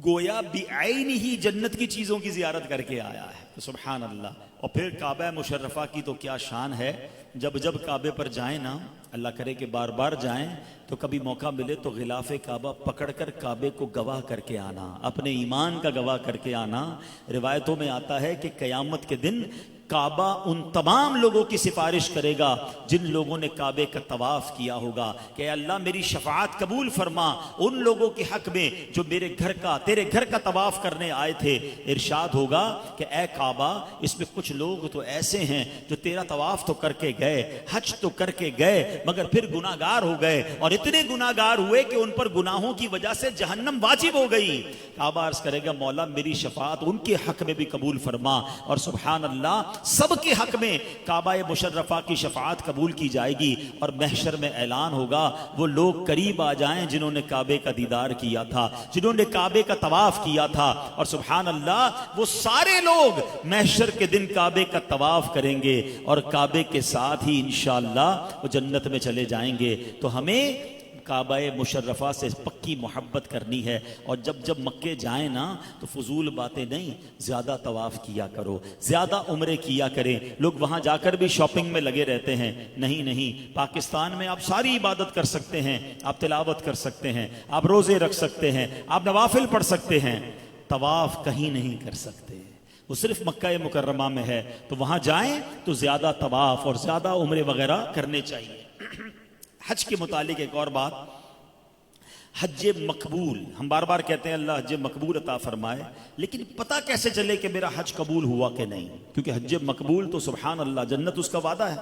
گویا بعین ہی جنت کی چیزوں کی زیارت کر کے آیا ہے۔ تو سبحان اللہ۔ اور پھر کعبہ مشرفہ کی تو کیا شان ہے، جب جب کعبے پر جائیں نا، اللہ کرے کہ بار بار جائیں تو کبھی موقع ملے تو غلاف کعبہ پکڑ کر کعبے کو گواہ کر کے آنا، اپنے ایمان کا گواہ کر کے آنا۔ روایتوں میں آتا ہے کہ قیامت کے دن کعبہ ان تمام لوگوں کی سفارش کرے گا جن لوگوں نے کعبے کا طواف کیا ہوگا کہ اللہ میری شفاعت قبول فرما ان لوگوں کے حق میں جو میرے گھر کا، تیرے گھر کا طواف کرنے آئے تھے۔ ارشاد ہوگا کہ اے کعبہ اس میں کچھ لوگ تو ایسے ہیں جو تیرا طواف تو کر کے گئے، حج تو کر کے گئے، مگر پھر گناہگار ہو گئے اور اتنے گناہگار ہوئے کہ ان پر گناہوں کی وجہ سے جہنم واجب ہو گئی۔ کعبہ عرض کرے گا مولا میری شفاعت ان کے حق میں بھی قبول فرما، اور سبحان اللہ سب کے حق میں کعبہ مشرفہ کی شفاعت قبول کی جائے گی۔ اور محشر میں اعلان ہوگا وہ لوگ قریب آ جائیں جنہوں نے کعبے کا دیدار کیا تھا، جنہوں نے کعبے کا طواف کیا تھا، اور سبحان اللہ وہ سارے لوگ محشر کے دن کعبے کا طواف کریں گے اور کعبے کے ساتھ ہی انشاءاللہ وہ جنت میں چلے جائیں گے۔ تو ہمیں کعبہ مشرفہ سے پکی محبت کرنی ہے، اور جب جب مکے جائیں نا تو فضول باتیں نہیں، زیادہ طواف کیا کرو، زیادہ عمرے کیا کریں۔ لوگ وہاں جا کر بھی شاپنگ میں لگے رہتے ہیں، نہیں، پاکستان میں آپ ساری عبادت کر سکتے ہیں، آپ تلاوت کر سکتے ہیں، آپ روزے رکھ سکتے ہیں، آپ نوافل پڑھ سکتے ہیں، طواف کہیں نہیں کر سکتے، وہ صرف مکہ مکرمہ میں ہے۔ تو وہاں جائیں تو زیادہ طواف اور زیادہ عمرے وغیرہ کرنے چاہیے۔ حج کے متعلق ایک اور بات، حج مقبول، ہم بار بار کہتے ہیں اللہ حج مقبول عطا فرمائے، لیکن پتہ کیسے چلے کہ میرا حج قبول ہوا کہ نہیں؟ کیونکہ حج مقبول تو سبحان اللہ جنت اس کا وعدہ ہے،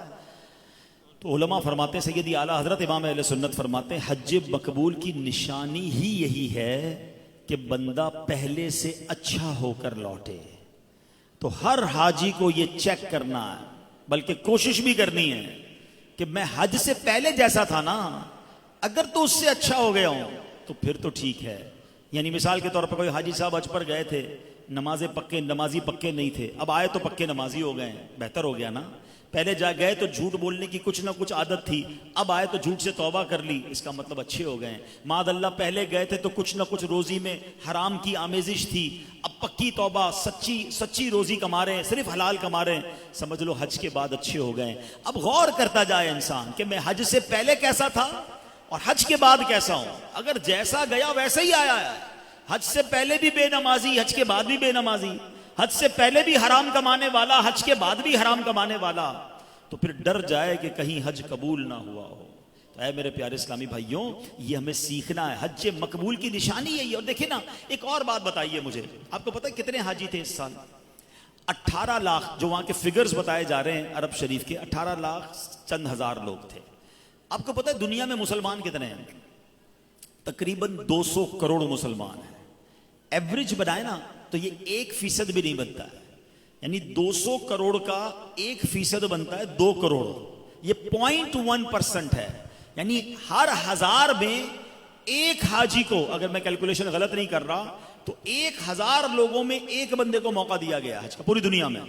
تو علماء فرماتے ہیں، سیدی اعلیٰ حضرت امام اہل سنت فرماتے ہیں حج مقبول کی نشانی ہی یہی ہے کہ بندہ پہلے سے اچھا ہو کر لوٹے۔ تو ہر حاجی کو یہ چیک کرنا ہے، بلکہ کوشش بھی کرنی ہے کہ میں حج سے پہلے جیسا تھا نا، اگر تو اس سے اچھا ہو گیا ہوں تو پھر تو ٹھیک ہے۔ یعنی مثال کے طور پر کوئی حاجی صاحب حج پر گئے تھے، نمازی پکے نہیں تھے، اب آئے تو پکے نمازی ہو گئے ہیں، بہتر ہو گیا نا۔ پہلے جا گئے تو جھوٹ بولنے کی کچھ نہ کچھ عادت تھی، اب آئے تو جھوٹ سے توبہ کر لی، اس کا مطلب اچھے ہو گئے ہیں۔ معاذ اللہ پہلے گئے تھے تو کچھ نہ کچھ روزی میں حرام کی آمیزش تھی، اب پکی توبہ، سچی روزی کما رہے ہیں، صرف حلال کما رہے ہیں، سمجھ لو حج کے بعد اچھے ہو گئے ہیں۔ اب غور کرتا جائے انسان کہ میں حج سے پہلے کیسا تھا اور حج کے بعد کیسا ہوں۔ اگر جیسا گیا ویسے ہی آیا ہے، حج سے پہلے بھی بے نمازی، حج کے بعد بھی بے نمازی، حج سے پہلے بھی حرام کمانے والا، حج کے بعد بھی حرام کمانے والا، تو پھر ڈر جائے کہ کہیں حج قبول نہ ہوا ہو۔ تو اے میرے پیارے اسلامی بھائیوں، یہ ہمیں سیکھنا ہے، حج مقبول کی نشانی یہی ہے۔ اور دیکھیں نا، ایک اور بات بتائیے مجھے، آپ کو پتہ ہے کتنے حاجی تھے اس سال؟ 18 لاکھ، جو وہاں کے فگرز بتائے جا رہے ہیں عرب شریف کے، 18 لاکھ چند ہزار لوگ تھے۔ آپ کو پتہ ہے دنیا میں مسلمان کتنے ہیں؟ تقریباً 200 کروڑ مسلمان ہیں۔ ایوریج بنائے نا تو یہ 1% بھی نہیں بنتا ہے، یعنی 200 کروڑ کا 1% بنتا ہے 2 کروڑ، یہ 0.1% ہے۔ یعنی ہر 1000 میں ایک حاجی کو، اگر میں کیلکولیشن غلط نہیں کر رہا تو 1000 لوگوں میں ایک بندے کو موقع دیا گیا حج کا پوری دنیا میں۔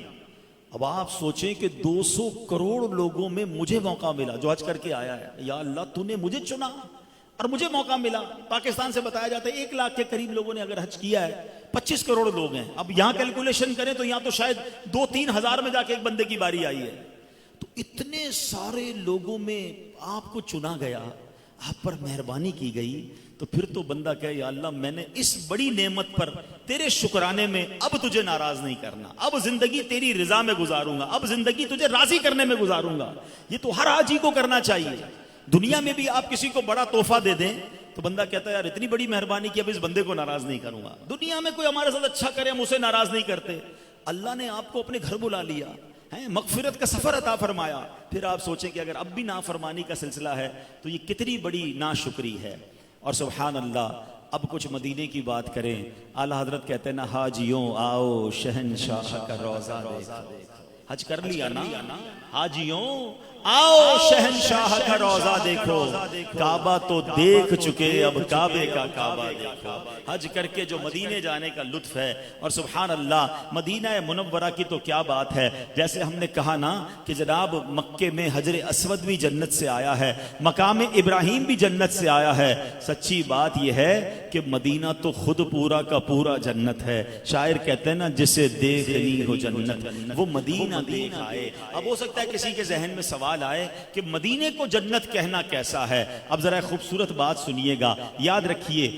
اب آپ سوچیں کہ 200 کروڑ لوگوں میں مجھے موقع ملا جو حج کر کے آیا ہے، یا اللہ تو نے مجھے چنا اور مجھے موقع ملا۔ پاکستان سے بتایا جاتا ہے 1 لاکھ کے قریب لوگوں نے اگر حج کیا ہے، 25 کروڑ لوگ ہیں، اب یہاں کیلکولیشن کریں تو یہاں تو شاید 2-3 ہزار میں جا کے ایک بندے کی باری آئی ہے۔ تو اتنے سارے لوگوں میں آپ کو چنا گیا، آپ پر مہربانی کی گئی، تو پھر تو بندہ کہے یا اللہ میں نے اس بڑی نعمت پر تیرے شکرانے میں اب تجھے ناراض نہیں کرنا، اب زندگی تیری رضا میں گزاروں گا، اب زندگی تجھے راضی کرنے میں گزاروں گا۔ یہ تو ہر حاجی کو کرنا چاہیے۔ دنیا میں بھی آپ کسی کو بڑا تحفہ دے دیں تو بندہ کہتا ہے یار اتنی بڑی مہربانی کی، اب اس بندے کو ناراض نہیں کروں گا۔ دنیا میں کوئی ہمارے ساتھ اچھا کرے ہم اسے ناراض نہیں کرتے۔ اللہ نے آپ کو اپنے گھر بلا لیا ہے، مغفرت کا سفر عطا فرمایا، پھر آپ سوچیں کہ اگر اب بھی نافرمانی کا سلسلہ ہے تو یہ کتنی بڑی ناشکری ہے۔ اور سبحان اللہ، اب کچھ مدینے کی بات کریں۔ اعلیٰ حضرت کہتے ہیں نا، حاجیوں آؤ شہنشاہ کا روضہ دیکھو۔ حج کر لیا نا، حاجیوں آؤ شہنشاہ کا روضہ دیکھو، کعبہ تو دیکھ چکے اب کعبے کا کعبہ دیکھو۔ حج کر کے جو مدینے جانے کا لطف ہے، اور سبحان اللہ مدینہ منورہ کی تو کیا بات ہے۔ جیسے ہم نے کہا نا کہ جناب مکے میں حجر اسود بھی جنت سے آیا ہے، مقام ابراہیم بھی جنت سے آیا ہے۔ سچی بات یہ ہے کہ مدینہ تو خود پورا کا پورا جنت ہے۔ شاعر کہتے ہیں نا، جسے دیکھنی ہو جنت وہ مدینہ دیکھ آئے۔ اب ہو سکتا ہے کسی کے ذہن میں سوال آئے کہ مدینے کو جنت کہنا کیسا ہے۔ اب ذرا خوبصورت بات سنیے گا، یاد رکھیے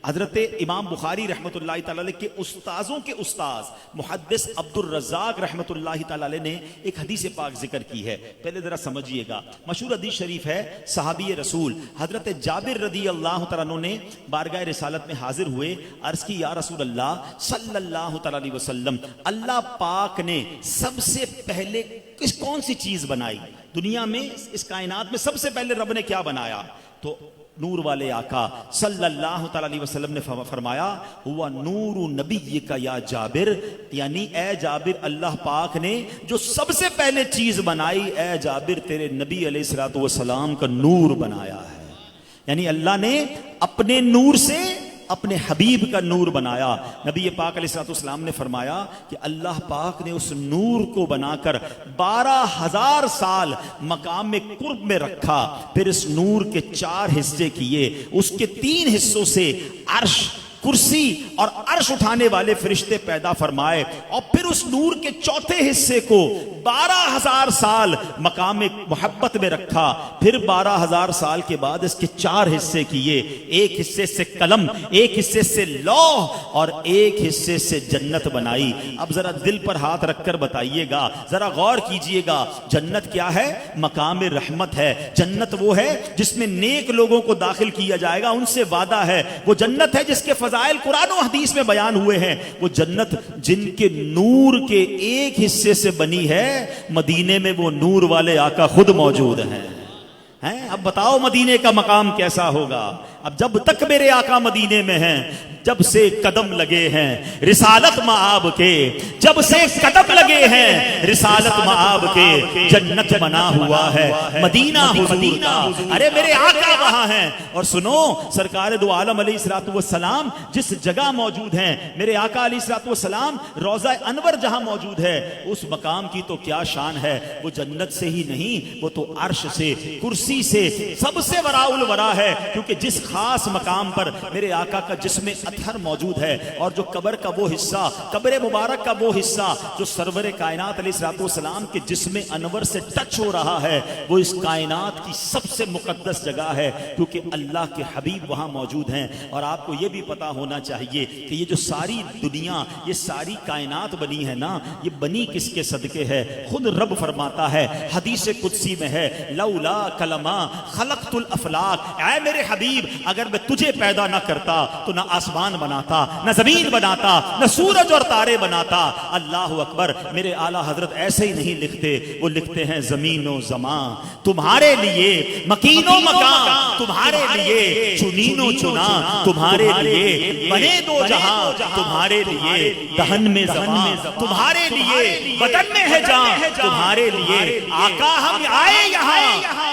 حضرت امام بخاری رحمۃ اللہ تعالی علیہ کے استاذوں کے استاذ محدث عبد الرزاق رحمۃ اللہ تعالی علیہ نے ایک حدیث پاک ذکر کی ہے، پہلے ذرا سمجھیے گا۔ مشہور حدیث شریف ہے، صحابی رسول حضرت جابر رضی اللہ تعالیٰ عنہ نے بارگاہ رسالت میں حاضر ہوئے، عرض کی یا رسول اللہ صلی اللہ تعالی علیہ وسلم، اللہ پاک نے سب سے پہلے کون سی چیز بنائی دنیا میں، اس کائنات میں سب سے پہلے رب نے کیا بنایا؟ تو نور والے آقا صلی اللہ تعالی علیہ وسلم نے فرمایا ہوا نور نبی کا یا جابر، یعنی اے جابر اللہ پاک نے جو سب سے پہلے چیز بنائی، اے جابر تیرے نبی علیہ الصلوۃ والسلام کا نور بنایا ہے۔ یعنی اللہ نے اپنے نور سے اپنے حبیب کا نور بنایا۔ نبی پاک علیہ الصلوۃ والسلام نے فرمایا کہ اللہ پاک نے اس نور کو بنا کر 12,000 سال مقام قرب میں رکھا، پھر اس نور کے 4 حصے کیے، اس کے 3 حصوں سے عرش، کرسی اور عرش اٹھانے والے فرشتے پیدا فرمائے، اور پھر اس نور کے 4تھے حصے کو 12,000 سال مقام محبت میں رکھا، پھر 12,000 سال کے بعد اس کے 4 حصے کیے، ایک حصے سے قلم، ایک حصے سے لوح اور ایک حصے سے جنت بنائی۔ اب ذرا دل پر ہاتھ رکھ کر بتائیے گا، ذرا غور کیجئے گا، جنت کیا ہے؟ مقام رحمت ہے۔ جنت وہ ہے جس میں نیک لوگوں کو داخل کیا جائے گا، ان سے وعدہ ہے۔ وہ جنت ہے جس کے فضائل قرآن و حدیث میں بیان ہوئے ہیں۔ وہ جنت جن کے نور کے ایک حصے سے بنی ہے، مدینے میں وہ نور والے آقا خود موجود ہیں۔ ہیں؟ اب بتاؤ مدینے کا مقام کیسا ہوگا؟ اب جب تک میرے آقا مدینے میں ہیں، جب سے قدم لگے ہیں رسالت مآب کے، جب سے قدم لگے ہیں رسالت مآب کے، جنت بنا ہوا ہے مدینہ حضور کا۔ ارے میرے آقا وہاں ہیں، اور سنو سرکار دو عالم علیہ الصلوۃ والسلام جس جگہ موجود ہیں، میرے آقا علیہ الصلوۃ والسلام روضہ انور جہاں موجود ہے، اس مقام کی تو کیا شان ہے۔ وہ جنت سے ہی نہیں، وہ تو عرش سے، کرسی سے، سب سے وراء الورا ہے، کیونکہ جس خاص مقام پر میرے آقا کا جسم اطہر موجود ہے، اور جو قبر کا وہ حصہ، قبر مبارک کا وہ حصہ جو سرور کائنات علیہ الصلوۃ والسلام کے جسم انور سے ٹچ ہو رہا ہے، وہ اس کائنات کی سب سے مقدس جگہ ہے، کیونکہ اللہ کے حبیب وہاں موجود ہیں۔ اور آپ کو یہ بھی پتا ہونا چاہیے کہ یہ جو ساری دنیا، یہ ساری کائنات بنی ہے نا، یہ بنی کس کے صدقے ہے؟ خود رب فرماتا ہے، حدیث قدسی میں ہے، لولا کلمہ خلقت الافلاق، اے میرے حبیب اگر میں تجھے پیدا نہ کرتا تو نہ آسمان بناتا، نہ زمین بناتا، نہ سورج اور تارے بناتا۔ اللہ اکبر، میرے اعلیٰ حضرت ایسے ہی نہیں لکھتے، وہ لکھتے ہیں زمین و زمان تمہارے لیے، مکین و مکان تمہارے لیے، چنین و چنا تمہارے لیے، بنے دو جہاں تمہارے لیے، دہن میں زبان تمہارے لیے، بدن میں ہے جان تمہارے لیے، آقا ہم آئے یہاں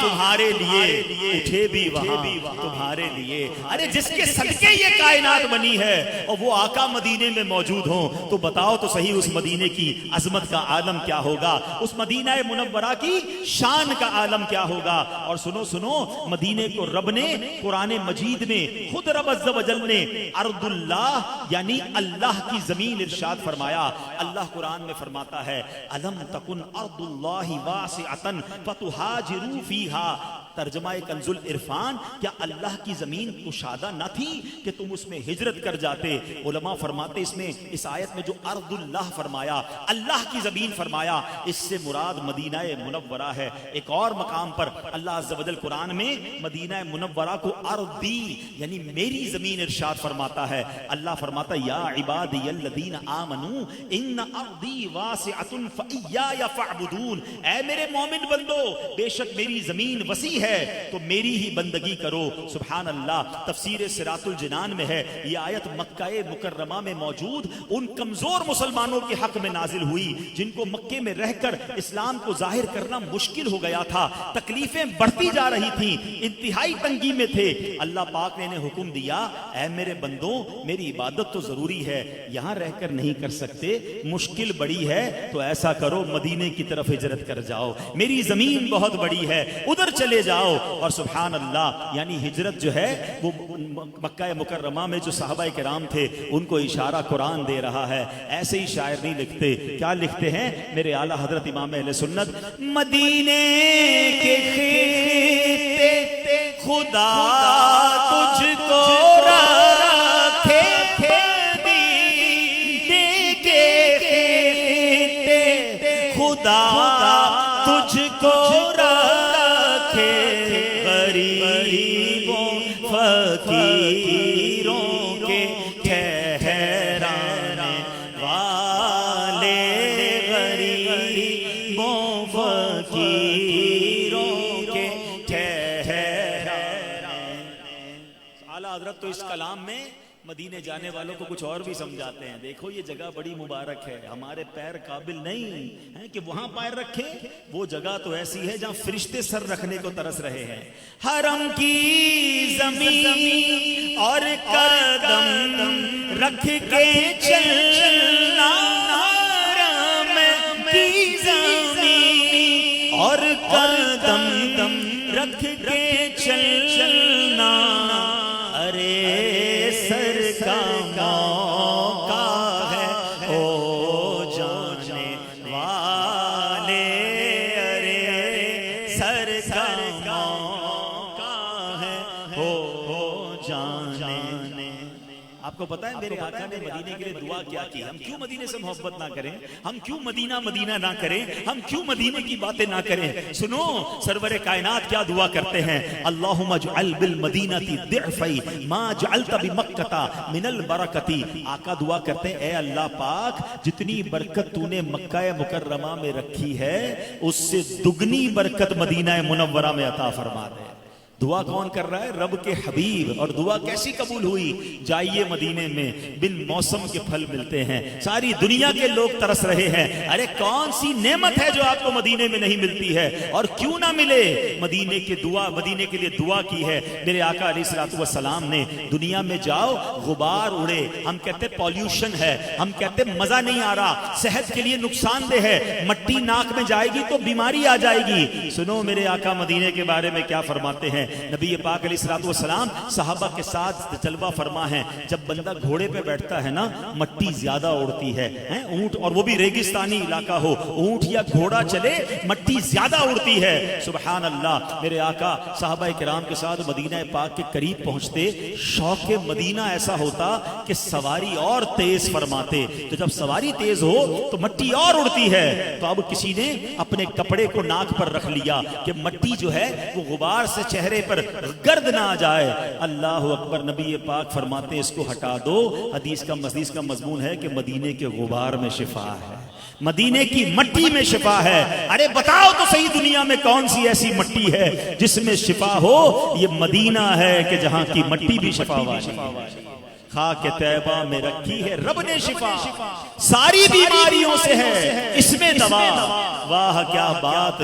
تمہارے لیے، اٹھے بھی وہاں تمہارے لیے۔ ارے جس کے صدقے یہ کائنات بنی ہے، اور وہ آقا مدینے میں موجود ہوں، تو بتاؤ تو صحیح اس مدینے کی عظمت کا عالم کیا ہوگا، اس مدینہ منورہ کی شان کا عالم کیا ہوگا۔ اور سنو سنو، مدینے کو رب نے قرآن مجید میں، خود رب عز و جل نے ارض اللہ یعنی اللہ کی زمین ارشاد فرمایا۔ اللہ قرآن میں فرماتا ہے، الم تکن ارض اللہ واسعۃ فتہاجروا فیہا، ترجمہ کنز العرفان، کیا اللہ کی زمین کشادہ نہ تھی کہ تم اس میں ہجرت کر جاتے؟ علماء فرماتے اس میں، اس آیت میں جو ارض اللہ فرمایا، اللہ کی زمین فرمایا، اس سے مراد مدینہ منورہ ہے۔ ایک اور مقام پر اللہ عز و جل قرآن میں مدینہ منورہ کو ارضی یعنی میری زمین ارشاد فرماتا ہے۔ اللہ فرماتا ہے، یا عبادی الذین آمنوا ان ارضی واسعۃ فایای فاعبدون، اے میرے مومن بندو، بے شک میری زمین وسیع ہے تو میری ہی بندگی کرو۔ سبحان اللہ، تفسیر صراط الجنان میں ہے، یہ آیت مکہ مکرمہ میں موجود ان کمزور مسلمانوں کے حق میں نازل ہوئی جن کو مکے میں رہ کر اسلام کو ظاہر کرنا مشکل ہو گیا تھا، تکلیفیں بڑھتی جا رہی تھیں، انتہائی تنگی میں تھے۔ اللہ پاک نے انہیں حکم دیا، اے میرے بندوں، میری عبادت تو ضروری ہے، یہاں رہ کر نہیں کر سکتے، مشکل بڑی ہے تو ایسا کرو مدینے کی طرف ہجرت کر جاؤ، میری زمین بہت بڑی ہے، ادھر چلے جاؤ۔ اور سبحان اللہ، یعنی ہجرت جو ہے وہ مکہ مکرمہ میں جو صحابہ کرام تھے ان کو اشارہ قرآن دے رہا ہے۔ ایسے ہی شاعر نہیں لکھتے، کیا لکھتے ہیں میرے اعلیٰ حضرت امام اہل سنت، مدینے کے خطے خدا تجھ کو رکھے، مدینے کے خطے خدا تجھ کو رکھے، غریبوں فقیروں کے ٹھہرانے والے، غریبوں فقیروں کے ٹھہرانے۔ اعلیٰ حضرت تو اس کلام میں مدینے جانے والوں کو کچھ اور بھی سمجھاتے ہیں، دیکھو یہ جگہ بڑی مبارک ہے، ہمارے پیر قابل نہیں ہیں کہ وہاں پیر رکھے، وہ جگہ تو ایسی ہے جہاں فرشتے سر رکھنے کو ترس رہے ہیں۔ حرم کی زمین اور قدم رکھ کے چلنا، حرم کی زمین اور قدم رکھ کے چلنا، ارے سر کا موقع ہے او جانے والے، ارے سر کا موقع ہے او جانے۔ آپ کو پتہ ہے میرے آقا نے مدینے کے لیے دعا کیا کی؟ ہم کیوں مدینے سے محبت نہ کریں؟ ہم کیوں مدینہ مدینہ نہ کریں؟ ہم کیوں مدینے کی باتیں نہ کریں؟ سنو سرور کائنات کیا دعا کرتے ہیں، اللہم اجعل بالمدینۃ ضعفی ما جعلت بمکہ من البرکۃ۔ آقا دعا کرتے ہیں اے اللہ پاک جتنی برکت تو نے مکہ مکرمہ میں رکھی ہے اس سے دگنی برکت مدینہ منورہ میں عطا فرما دے۔ دعا کون کر رہا ہے؟ رب کے حبیب۔ اور دعا کیسی قبول ہوئی؟ جائیے مدینے میں بن موسم کے پھل ملتے ہیں، ساری دنیا کے لوگ ترس رہے ہیں، ارے کون سی نعمت ہے جو آپ کو مدینے میں نہیں ملتی ہے؟ اور کیوں نہ ملے؟ مدینے کے لیے دعا کی ہے میرے آقا علیہ الصلوۃ والسلام نے۔ دنیا میں جاؤ غبار اڑے، ہم کہتے پولیوشن ہے، ہم کہتے مزہ نہیں آ رہا، صحت کے لیے نقصان دہ ہے، مٹی ناک میں جائے گی تو بیماری آ جائے گی۔ سنو میرے آقا مدینے کے بارے میں کیا فرماتے ہیں۔ نبی پاک علیہ الصلوۃ والسلام صحابہ کے ساتھ جلوہ فرما ہے، جب بندہ گھوڑے پہ بیٹھتا ہے نا مٹی زیادہ اڑتی ہے، اونٹ اور وہ بھی ریگستانی علاقہ ہو، اونٹ یا گھوڑا چلے مٹی زیادہ اڑتی ہے۔ سبحان اللہ۔ میرے آقا صحابہ کرام کے ساتھ مدینہ پاک کے قریب پہنچتے، شوق مدینہ ایسا ہوتا کہ سواری اور تیز فرماتے، تو جب سواری تیز ہو تو مٹی اور اڑتی ہے، تو اب کسی نے اپنے کپڑے کو ناک پر رکھ لیا کہ مٹی جو ہے وہ غبار سے چہرے پر گرد نہ آ جائے۔ اللہ اکبر۔ نبی پاک فرماتے ہیں اس کو ہٹا دو۔ حدیث کا مضمون ہے کہ مدینے کے غبار میں شفا ہے، مدینے کی مٹی میں شفا ہے۔ ارے بتاؤ تو صحیح دنیا میں کون سی ایسی مٹی ہے جس میں شفا ہو؟ یہ مدینہ ہے کہ جہاں کی مٹی بھی شفا والی۔ خاک طیبہ میں رکھی ہے رب نے شفا، ساری بیماریوں سے ہے اس میں دوا۔ واہ کیا بات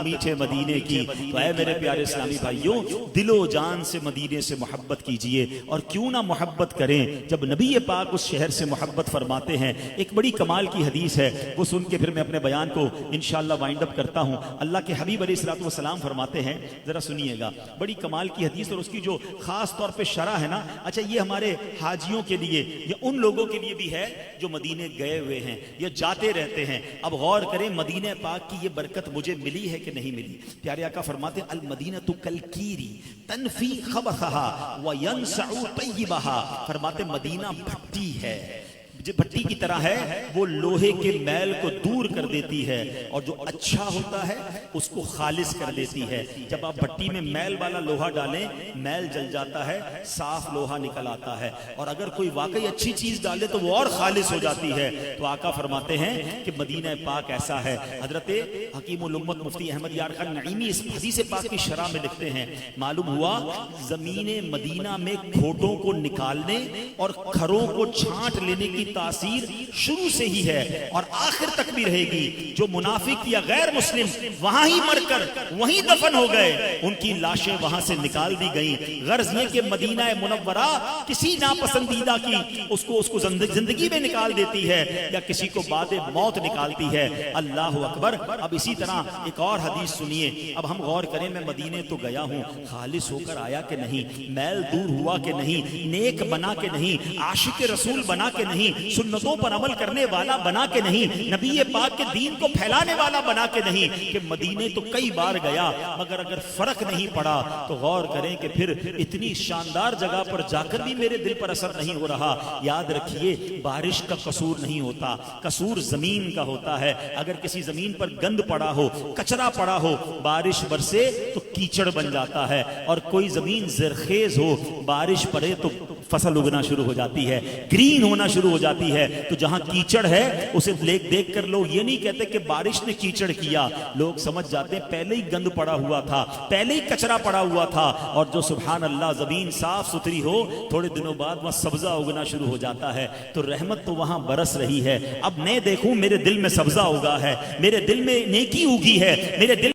میٹھے مدینے کی۔ تو اے میرے پیارے اسلامی بھائیوں، دل و جان سے مدینے سے محبت کیجئے، اور کیوں نہ محبت کریں جب نبی پاک اس شہر سے محبت فرماتے ہیں۔ ایک بڑی کمال کی حدیث ہے، وہ سن کے پھر میں اپنے بیان کو انشاءاللہ وائنڈ اپ کرتا ہوں۔ اللہ کے حبیب علیہ الصلوۃ والسلام فرماتے ہیں، ذرا سنیے گا، بڑی کمال کی حدیث، اور اس کی جو خاص طور پہ شرح ہے نا، اچھا یہ ہمارے حاجیوں کے لیے یا ان لوگوں کے لیے بھی ہے جو مدینے گئے ہوئے ہیں یا جاتے رہتے ہیں۔ اب غور کریں مدینہ پاک کی یہ برکت مجھے ملی ہے کہ نہیں ملی؟ پیارے آقا فرماتے ہیں المدینۃ کالکیری تنفی خبثھا وینسع طیبھا۔ فرماتے مدینہ بھٹی ہے، بھٹی کی طرح ہے، وہ لوہے کے میل کو دور کر دیتی ہے، اور جو اچھا ہوتا ہے اس کو خالص کر دیتی ہے۔ جب آپ بھٹی میں میل والا لوہا ڈالیں میل جل جاتا ہے، صاف لوہا نکل آتا ہے، اور اگر کوئی واقعی اچھی چیز ڈالے تو وہ اور خالص ہو جاتی ہے۔ تو آقا فرماتے ہیں کہ مدینہ پاک ایسا ہے۔ حضرت حکیم الامت مفتی احمد یار خان نعیمی اس حدیث پاک کی شرح میں لکھتے ہیں، معلوم ہوا زمین مدینہ میں کھوٹوں کو نکالنے اور کھروں کو چھانٹ لینے کی تاثیر شروع سے ہی ہے اور آخر تک بھی رہے گی۔ جو منافق یا غیر مسلم وہاں ہی مر کر وہیں دفن ہو گئے، ان کی لاشیں وہاں سے نکال دی گئیں۔ غرض یہ کہ مدینہ منورہ کسی ناپسندیدہ کی اس کو زندگی میں نکال دیتی ہے یا کسی کو بعد موت نکالتی ہے۔ اللہ اکبر۔ اب اسی طرح ایک اور حدیث سنیے۔ اب ہم غور کریں، میں مدینے تو گیا ہوں، خالص ہو کر آیا کہ نہیں، میل دور ہوا کہ نہیں، نیک بنا کہ نہیں، عاشق رسول بنا کہ نہیں، سنتوں پر عمل کرنے والا بنا کے نہیں، نبی پاک کے دین کو پھیلانے والا بنا کے نہیں، کہ مدینے تو کئی بار گیا مگر اگر فرق نہیں پڑا تو غور کریں کہ پھر اتنی شاندار جگہ پر جا کر بھی میرے دل پر اثر نہیں ہو رہا۔ یاد رکھیے بارش کا قصور نہیں ہوتا، قصور زمین کا ہوتا ہے۔ اگر کسی زمین پر گند پڑا ہو، کچرا پڑا ہو، بارش برسے تو کیچڑ بن جاتا ہے، اور کوئی زمین زرخیز ہو، بارش پڑے تو فصل اگنا شروع ہو جاتی ہے، گرین ہونا شروع ہو جاتی ہے۔ تو جہاں کیچڑ ہے اسے دیکھ کر لوگ یہ نہیں کہتے کہ بارش نے کیچڑ کیا، لوگ سمجھ جاتے ہیں پہلے ہی گند پڑا ہوا تھا، پہلے ہی کچرا پڑا ہوا تھا۔ اور جو سبحان اللہ زمین صاف ستھری ہو، تھوڑے دنوں بعد وہاں سبزہ اگنا شروع ہو جاتا ہے، تو رحمت تو وہاں برس رہی ہے۔ اب میں دیکھوں میرے دل میں سبزہ اگا ہے، میرے دل میں نیکی اگی ہے، میرے دل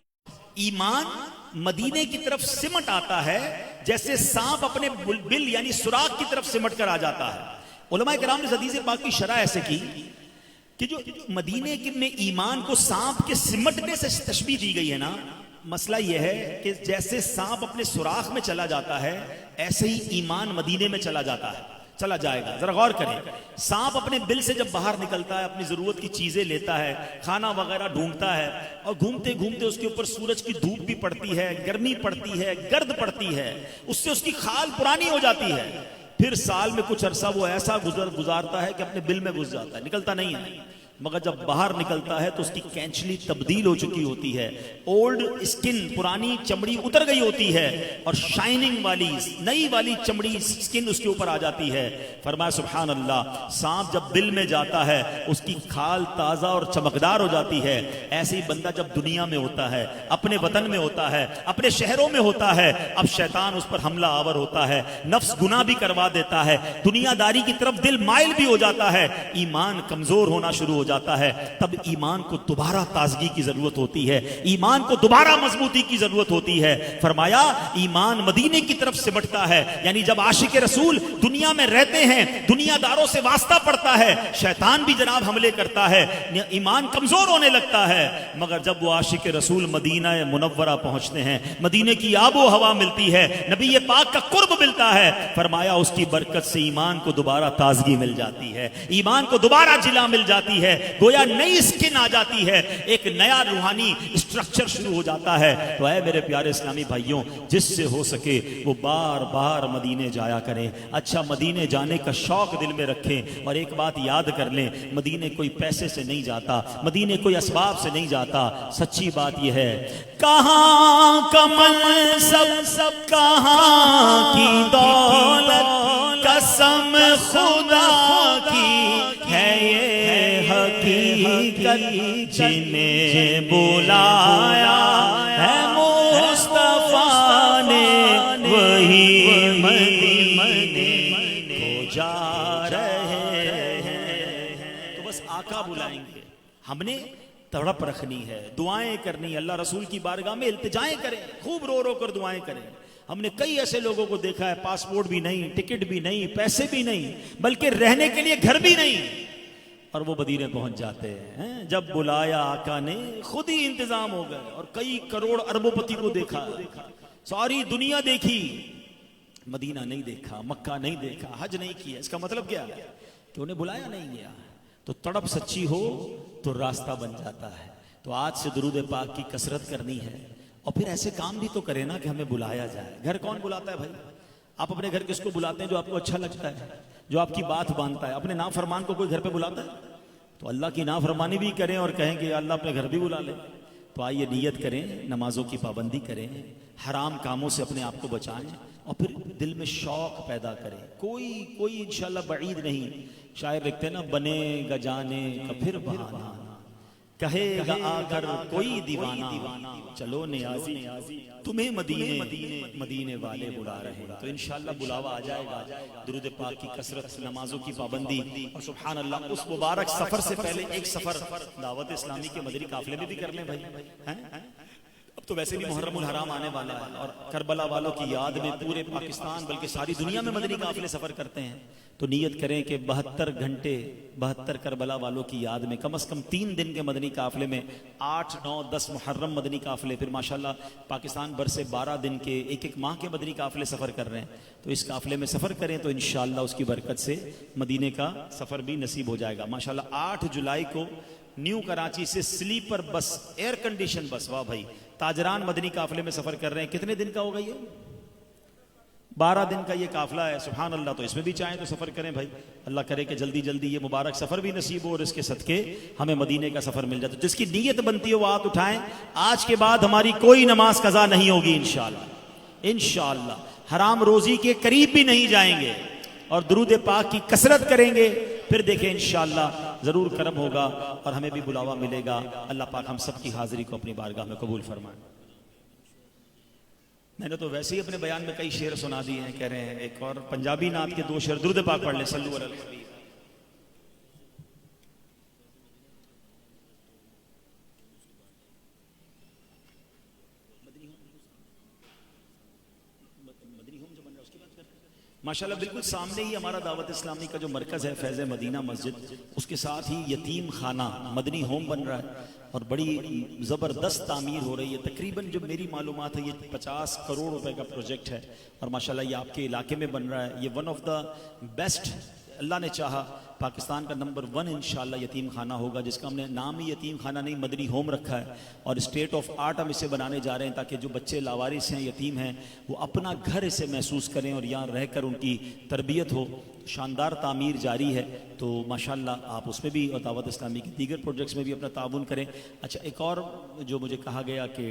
ایمان مدینے کی طرف سمٹ آتا ہے جیسے سانپ اپنے بل یعنی سوراخ کی طرف سمٹ کر آ جاتا ہے۔ علماء کرام نے حدیث پاک کی شرح ایسے کی کہ جو مدینے میں ایمان کو سانپ کے سمٹنے سے تشبیہ دی گئی ہے نا، مسئلہ یہ ہے کہ جیسے سانپ اپنے سوراخ میں چلا جاتا ہے ایسے ہی ایمان مدینے میں چلا جائے گا۔ ذرا غور کریں، سانپ اپنے بل سے جب باہر نکلتا ہے، اپنی ضرورت کی چیزیں لیتا ہے، کھانا وغیرہ ڈھونڈتا ہے، اور گھومتے گھومتے اس کے اوپر سورج کی دھوپ بھی پڑتی ہے، گرمی پڑتی ہے، گرد پڑتی ہے، اس سے اس کی کھال پرانی ہو جاتی ہے، پھر سال میں کچھ عرصہ وہ ایسا گزارتا ہے کہ اپنے بل میں گھس جاتا ہے، نکلتا نہیں ہے، مگر جب باہر نکلتا ہے تو اس کی کینچلی تبدیل ہو چکی ہوتی ہے، اولڈ اسکن، پرانی چمڑی اتر گئی ہوتی ہے اور شائننگ والی نئی والی چمڑی اسکن اس کے اوپر آ جاتی ہے۔ فرمایا سبحان اللہ، سانپ جب بل میں جاتا ہے اس کی کھال تازہ اور چمکدار ہو جاتی ہے، ایسے ہی بندہ جب دنیا میں ہوتا ہے، اپنے وطن میں ہوتا ہے، اپنے شہروں میں ہوتا ہے، اب شیطان اس پر حملہ آور ہوتا ہے، نفس گناہ بھی کروا دیتا ہے، دنیا داری کی طرف دل مائل بھی ہو جاتا ہے، ایمان کمزور ہونا شروع ہو جاتا ہے، تب ایمان کو دوبارہ تازگی کی ضرورت ہوتی ہے، ایمان کو دوبارہ مضبوطی کی ضرورت ہوتی ہے۔ فرمایا ایمان مدینے کی طرف سمٹتا ہے، یعنی جب عاشق رسول دنیا میں رہتے ہیں، دنیا داروں سے واسطہ پڑتا ہے، شیطان بھی جناب حملے کرتا ہے، ایمان کمزور ہونے لگتا ہے، مگر جب وہ عاشق رسول مدینہ منورہ پہنچتے ہیں، مدینے کی آب و ہوا ملتی ہے، نبی پاک کا قرب ملتا ہے، فرمایا اس کی برکت سے ایمان کو دوبارہ تازگی مل جاتی ہے، ایمان کو دوبارہ جلا مل جاتی ہے، گویا نئی سکن آ جاتی ہے، ایک نیا روحانی اسٹرکچر شروع ہو جاتا ہے۔ تو اے میرے پیارے اسلامی بھائیوں، جس سے ہو سکے وہ بار بار مدینے جایا کریں، اچھا مدینے جانے کا شوق دل میں رکھیں، اور ایک بات یاد کر لیں، مدینے کوئی پیسے سے نہیں جاتا، مدینے کوئی اسباب سے نہیں جاتا، سچی بات یہ ہے کہاں کا منصب کہاں کی دولت، قسم خدا کی ہے یہ حقیقت، جنہیں بلایا ہے مصطفیٰ نے وہی مدینے کو جا رہے ہیں۔ تو بس آقا بلائیں گے، ہم نے تڑپ رکھنی ہے، دعائیں کرنی، اللہ رسول کی بارگاہ میں التجائیں کریں، خوب رو رو کر دعائیں کریں۔ ہم نے کئی ایسے لوگوں کو دیکھا ہے، پاسپورٹ بھی نہیں، ٹکٹ بھی نہیں، پیسے بھی نہیں، بلکہ رہنے کے لیے گھر بھی نہیں، اور وہ مدینے پہنچ جاتے ہیں۔ جب بلایا آقا نے خود ہی انتظام ہو گئے، اور کئی کروڑ اربوں پتی کو دیکھا، ساری دنیا دیکھی، مدینہ نہیں دیکھا، مکہ نہیں دیکھا، حج نہیں کیا۔ اس کا مطلب کیا ہے کہ انہیں بلایا نہیں گیا۔ تو تڑپ سچی ہو تو راستہ بن جاتا ہے۔ تو آج سے درود پاک کی کثرت کرنی ہے، اور پھر ایسے کام بھی تو کرے نا کہ ہمیں بلایا جائے۔ گھر کون بلاتا ہے بھائی؟ آپ اپنے گھر کس کو بلاتے ہیں جو آپ کو اچھا لگتا ہے، جو آپ کی بات مانتا ہے؟ اپنے نافرمان کو کوئی گھر پہ بلاتا ہے؟ تو اللہ کی نافرمانی بھی کریں اور کہیں کہ اللہ اپنے گھر بھی بلا لے۔ تو آئیے نیت کریں، نمازوں کی پابندی کریں، حرام کاموں سے اپنے آپ کو بچائیں، اور پھر دل میں شوق پیدا کریں۔ کوئی انشاءاللہ بعید نہیں، شاعر لکھتے ہیں نا، بنے گا جانے کا پھر بہانہ، کہے گا آ کر کوئی دیوانہ، چلو نیازی تمہیں مدینے والے بلا رہے ہیں۔ تو انشاءاللہ بلاوا آ جائے گا۔ درود پاک کی کثرت، نمازوں کی پابندی، اور سبحان اللہ اس مبارک سفر سے پہلے ایک سفر دعوت اسلامی کے مدنی قافلے میں بھی کر لیں بھائی۔ اب تو ویسے بھی محرم الحرام آنے والا ہے، اور کربلا والوں کی یاد میں پورے پاکستان بلکہ ساری دنیا میں مدنی قافلے سفر کرتے ہیں۔ تو نیت کریں کہ 72 گھنٹے 72 کربلا والوں کی یاد میں کم از کم 3 دن کے مدنی قافلے میں 8، 9، 10 محرم مدنی قافلے، پھر ماشاءاللہ پاکستان بھر سے 12 دن کے ایک ماہ کے مدنی قافلے سفر کر رہے ہیں۔ تو اس قافلے میں سفر کریں تو انشاءاللہ اس کی برکت سے مدینے کا سفر بھی نصیب ہو جائے گا۔ ماشاءاللہ 8 جولائی کو نیو کراچی سے سلیپر بس، ایئر کنڈیشن بس، واہ بھائی، تاجران مدنی قافلے میں سفر کر رہے ہیں۔ کتنے دن کا ہوگا یہ؟ 12 دن کا یہ قافلہ ہے، سبحان اللہ۔ تو اس میں بھی چاہیں تو سفر کریں بھائی، اللہ کرے کہ جلدی جلدی یہ مبارک سفر بھی نصیب ہو، اور اس کے صدقے ہمیں مدینے کا سفر مل جائے۔ تو جس کی نیت بنتی ہو وہ ہاتھ اٹھائیں۔ آج کے بعد ہماری کوئی نماز قضا نہیں ہوگی انشاءاللہ، انشاءاللہ حرام روزی کے قریب بھی نہیں جائیں گے، اور درود پاک کی کثرت کریں گے، پھر دیکھیں انشاءاللہ ضرور کرم ہوگا اور ہمیں بھی بلاوا ملے گا۔ اللہ پاک ہم سب کی حاضری کو اپنی بارگاہ میں قبول فرمائے۔ میں نے تو ویسے ہی اپنے بیان میں کئی شعر سنا دیے ہیں، کہہ رہے ہیں ایک اور پنجابی نعت کے 2 شعر درود پاک پڑھ لیں، صلو علی الحبیب۔ ماشاءاللہ بالکل سامنے ہی ہمارا دعوت اسلامی کا جو مرکز ہے فیض مدینہ مسجد، اس کے ساتھ ہی یتیم خانہ مدنی ہوم بن رہا ہے، اور بڑی زبردست تعمیر ہو رہی ہے۔ تقریباً جو میری معلومات ہے یہ 50 کروڑ روپے کا پروجیکٹ ہے، اور ماشاءاللہ یہ آپ کے علاقے میں بن رہا ہے۔ یہ ون آف دا بیسٹ، اللہ نے چاہا پاکستان کا نمبر 1 انشاءاللہ یتیم خانہ ہوگا، جس کا ہم نے نام ہی یتیم خانہ نہیں مدنی ہوم رکھا ہے، اور اسٹیٹ آف آرٹ ہم اسے بنانے جا رہے ہیں تاکہ جو بچے لاوارث ہیں، یتیم ہیں، وہ اپنا گھر اسے محسوس کریں اور یہاں رہ کر ان کی تربیت ہو۔ شاندار تعمیر جاری ہے، تو ماشاءاللہ آپ اس میں بھی اور دعوت اسلامی کے دیگر پروجیکٹس میں بھی اپنا تعاون کریں۔ اچھا، ایک اور جو مجھے کہا گیا کہ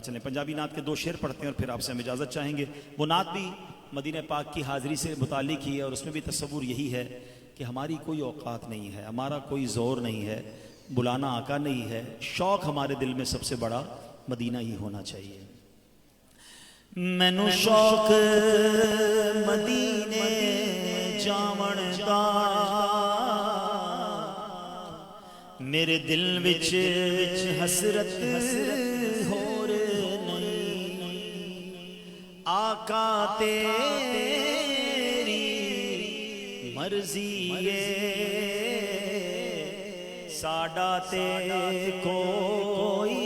چلیں پنجابی نعت کے 2 شعر پڑھتے ہیں اور پھر آپ سے ہم اجازت چاہیں گے۔ وہ نعت بھی مدینہ پاک کی حاضری سے متعلق ہی ہے، اور اس میں بھی تصور یہی ہے کہ ہماری کوئی اوقات نہیں ہے، ہمارا کوئی زور نہیں ہے، بلانا آقا نہیں ہے، شوق ہمارے دل میں سب سے بڑا مدینہ ہی ہونا چاہیے۔ مینوں شوق مدینے جاون دا، میرے دل وچ حسرت ہور نہیں، آقا تیری مرضی ہے، ساڈا تے کوئی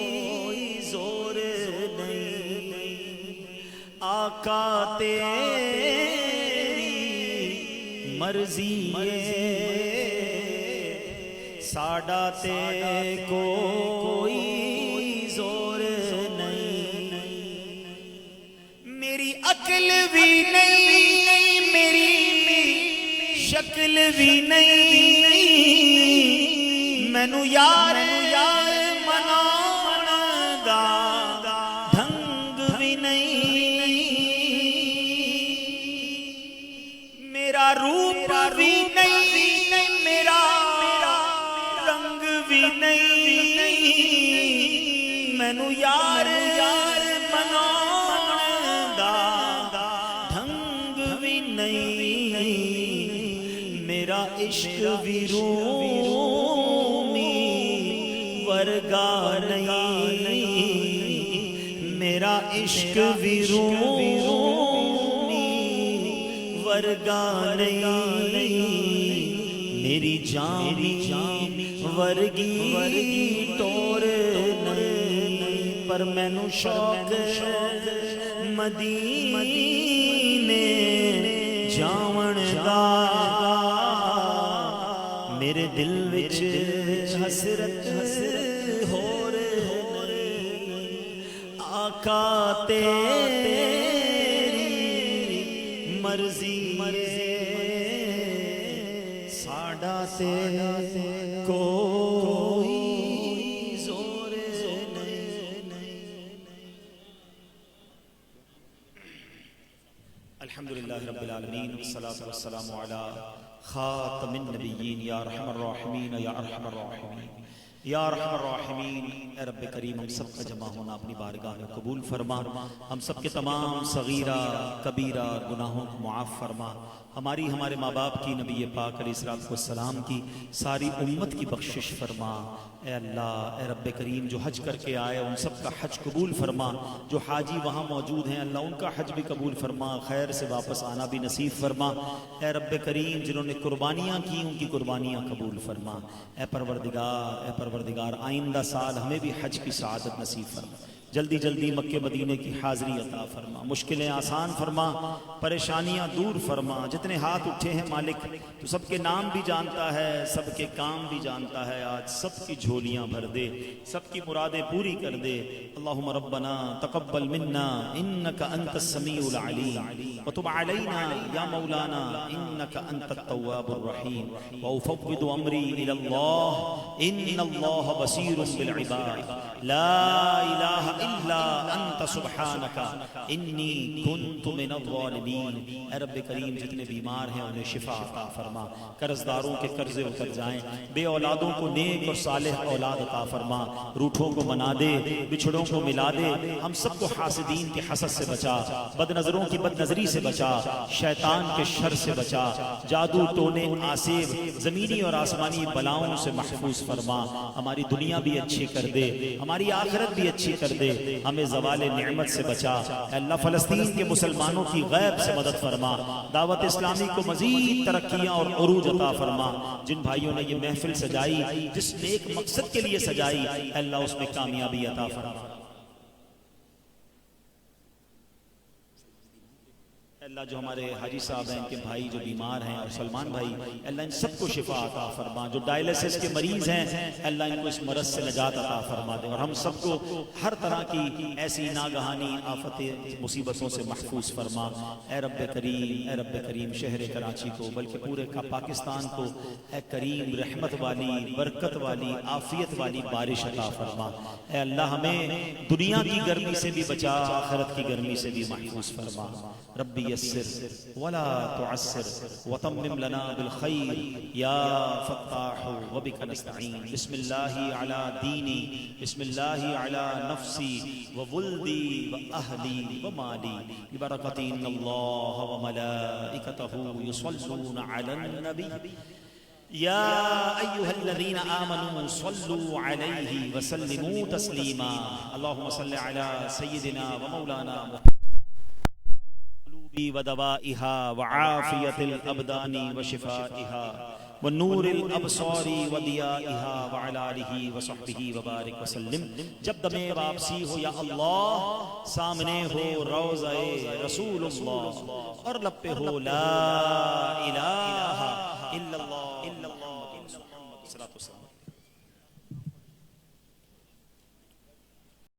زور نہیں، آقا تیری مرضی ہے، ساڈا تے کوئی زور نہیں، میری عقل بھی نہیں، میری شکل بھی نہیں، مینوں یار مناون دا ڈھنگ بھی نہیں، میرا روپ بھی نہیں، میرا رنگ بھی نہیں، مینوں یار مناون دا ڈھنگ بھی نہیں، میرا عشق بھی رومی ورگا نہیں، میرا عشق بھی رومی ورگا نہیں، میری جان ورگی ٹور نہیں، پر مینوں شوق مدینے جاون دا، میرے دل وچ حسرت ہور نہیں، آقا تیری مرضی ساڈا تے کوئی زور نہیں۔ الحمدللہ رب العالمین والصلاة والسلام علی خاتم النبیین، یا ارحم الراحمین یا ارحم الراحمین یا ارحم الراحمین۔ اے رب کریم، ہم سب کا جمع ہونا اپنی بارگاہ میں قبول فرما، ہم سب کے تمام صغیرہ کبیرہ گناہوں کو معاف فرما، ہماری ہمارے ماں باپ کی، نبی پاک علیہ الصلوۃ والسلام کی، ساری امت کی بخشش فرما۔ اے اللہ، اے رب کریم، جو حج کر کے آئے ان سب کا حج قبول فرما، جو حاجی وہاں موجود ہیں اللہ ان کا حج بھی قبول فرما، خیر سے واپس آنا بھی نصیب فرما۔ اے رب کریم، جنہوں نے قربانیاں کی ان کی قربانیاں قبول فرما۔ اے پروردگار، آئندہ سال ہمیں بھی حج کی سعادت نصیب فرما، جلدی جلدی مکے مدینے کی حاضری عطا فرما، مشکلیں آسان فرما، پریشانیاں دور فرما۔ جتنے ہاتھ اٹھے ہیں مالک، تو سب کے نام بھی جانتا ہے، سب کے کام بھی جانتا ہے، آج سب کی جھولیاں بھر دے، سب کی مرادیں پوری کر دے۔ اللہم ربنا تقبل منا انک انت السمیع العلیم وتب علینا یا مولانا انک انت التواب الرحیم، وافوض امری الی اللہ ان اللہ بصیر بالعباد، لا الہ الا انت سبحانک انی کنت من الظالمین۔ اے رب کریم، جتنے بیمار ہیں انہیں شفا عطا فرما، قرض داروں کے قرضے اتر جائیں، بے اولادوں کو نیک اور صالح اولاد عطا فرما، روٹھوں کو منا دے، بچھڑوں کو ملا دے، ہم سب کو حاسدین کے حسد سے بچا، بد نظروں کی بد نظری سے بچا، شیطان کے شر سے بچا، جادو ٹونے آسیب زمینی اور آسمانی بلاؤں سے محفوظ فرما، ہماری دنیا بھی اچھی کر دے، ہماری آخرت بھی اچھی کر دے، ہمیں زوال نعمت سے بچا۔ اے اللہ، فلسطین کے مسلمانوں کی غیب سے مدد فرما، دعوت اسلامی کو مزید ترقیاں اور عروج عطا فرما۔ جن بھائیوں نے یہ محفل سجائی، جس نیک مقصد کے لیے سجائی، اے اللہ اس میں کامیابی عطا فرما۔ اے اللہ اللہ جو ہمارے حاجی صاحب ہیں ان کے بھائی جو بیمار ہیں اور سلمان بھائی اللہ ان سب کو شفا عطا فرما، جو ڈائلیسس کے مریض ہیں اللہ ان کو اس مرض سے نجات عطا فرما دے، اور ہم سب کو ہر طرح کی ایسی ناگہانی آفت مصیبتوں سے محفوظ فرما۔ اے رب کریم شہر کراچی کو بلکہ پورے کا پاکستان کو اے کریم رحمت والی برکت والی عافیت والی بارش عطا فرما۔ اے اللہ ہمیں دنیا کی گرمی سے بھی بچا، آخرت کی گرمی سے بھی محفوظ فرما۔ ربی یسر ولا تعسر وتمم لنا بالخیر یا فتاح وبک نستعین۔ بسم اللہ علی دینی، بسم اللہ علی نفسی وولدی واہلی ومالی، ببرکۃ ان اللہ وملائکتہ یصلون علی النبی یا ایہا الذین آمنوا صلوا علیہ وسلموا تسلیما۔ اللہم صل علی سیدنا ومولانا ودوائها وعافیت الابدان وشفائها ونور الابصار وضیائها وعلى آلہ وصحبہ وبارک وسلم۔ جب دم واپسی ہو یا اللہ، سامنے ہو روضہ رسول اللہ اور لب پہ ہو لا الہ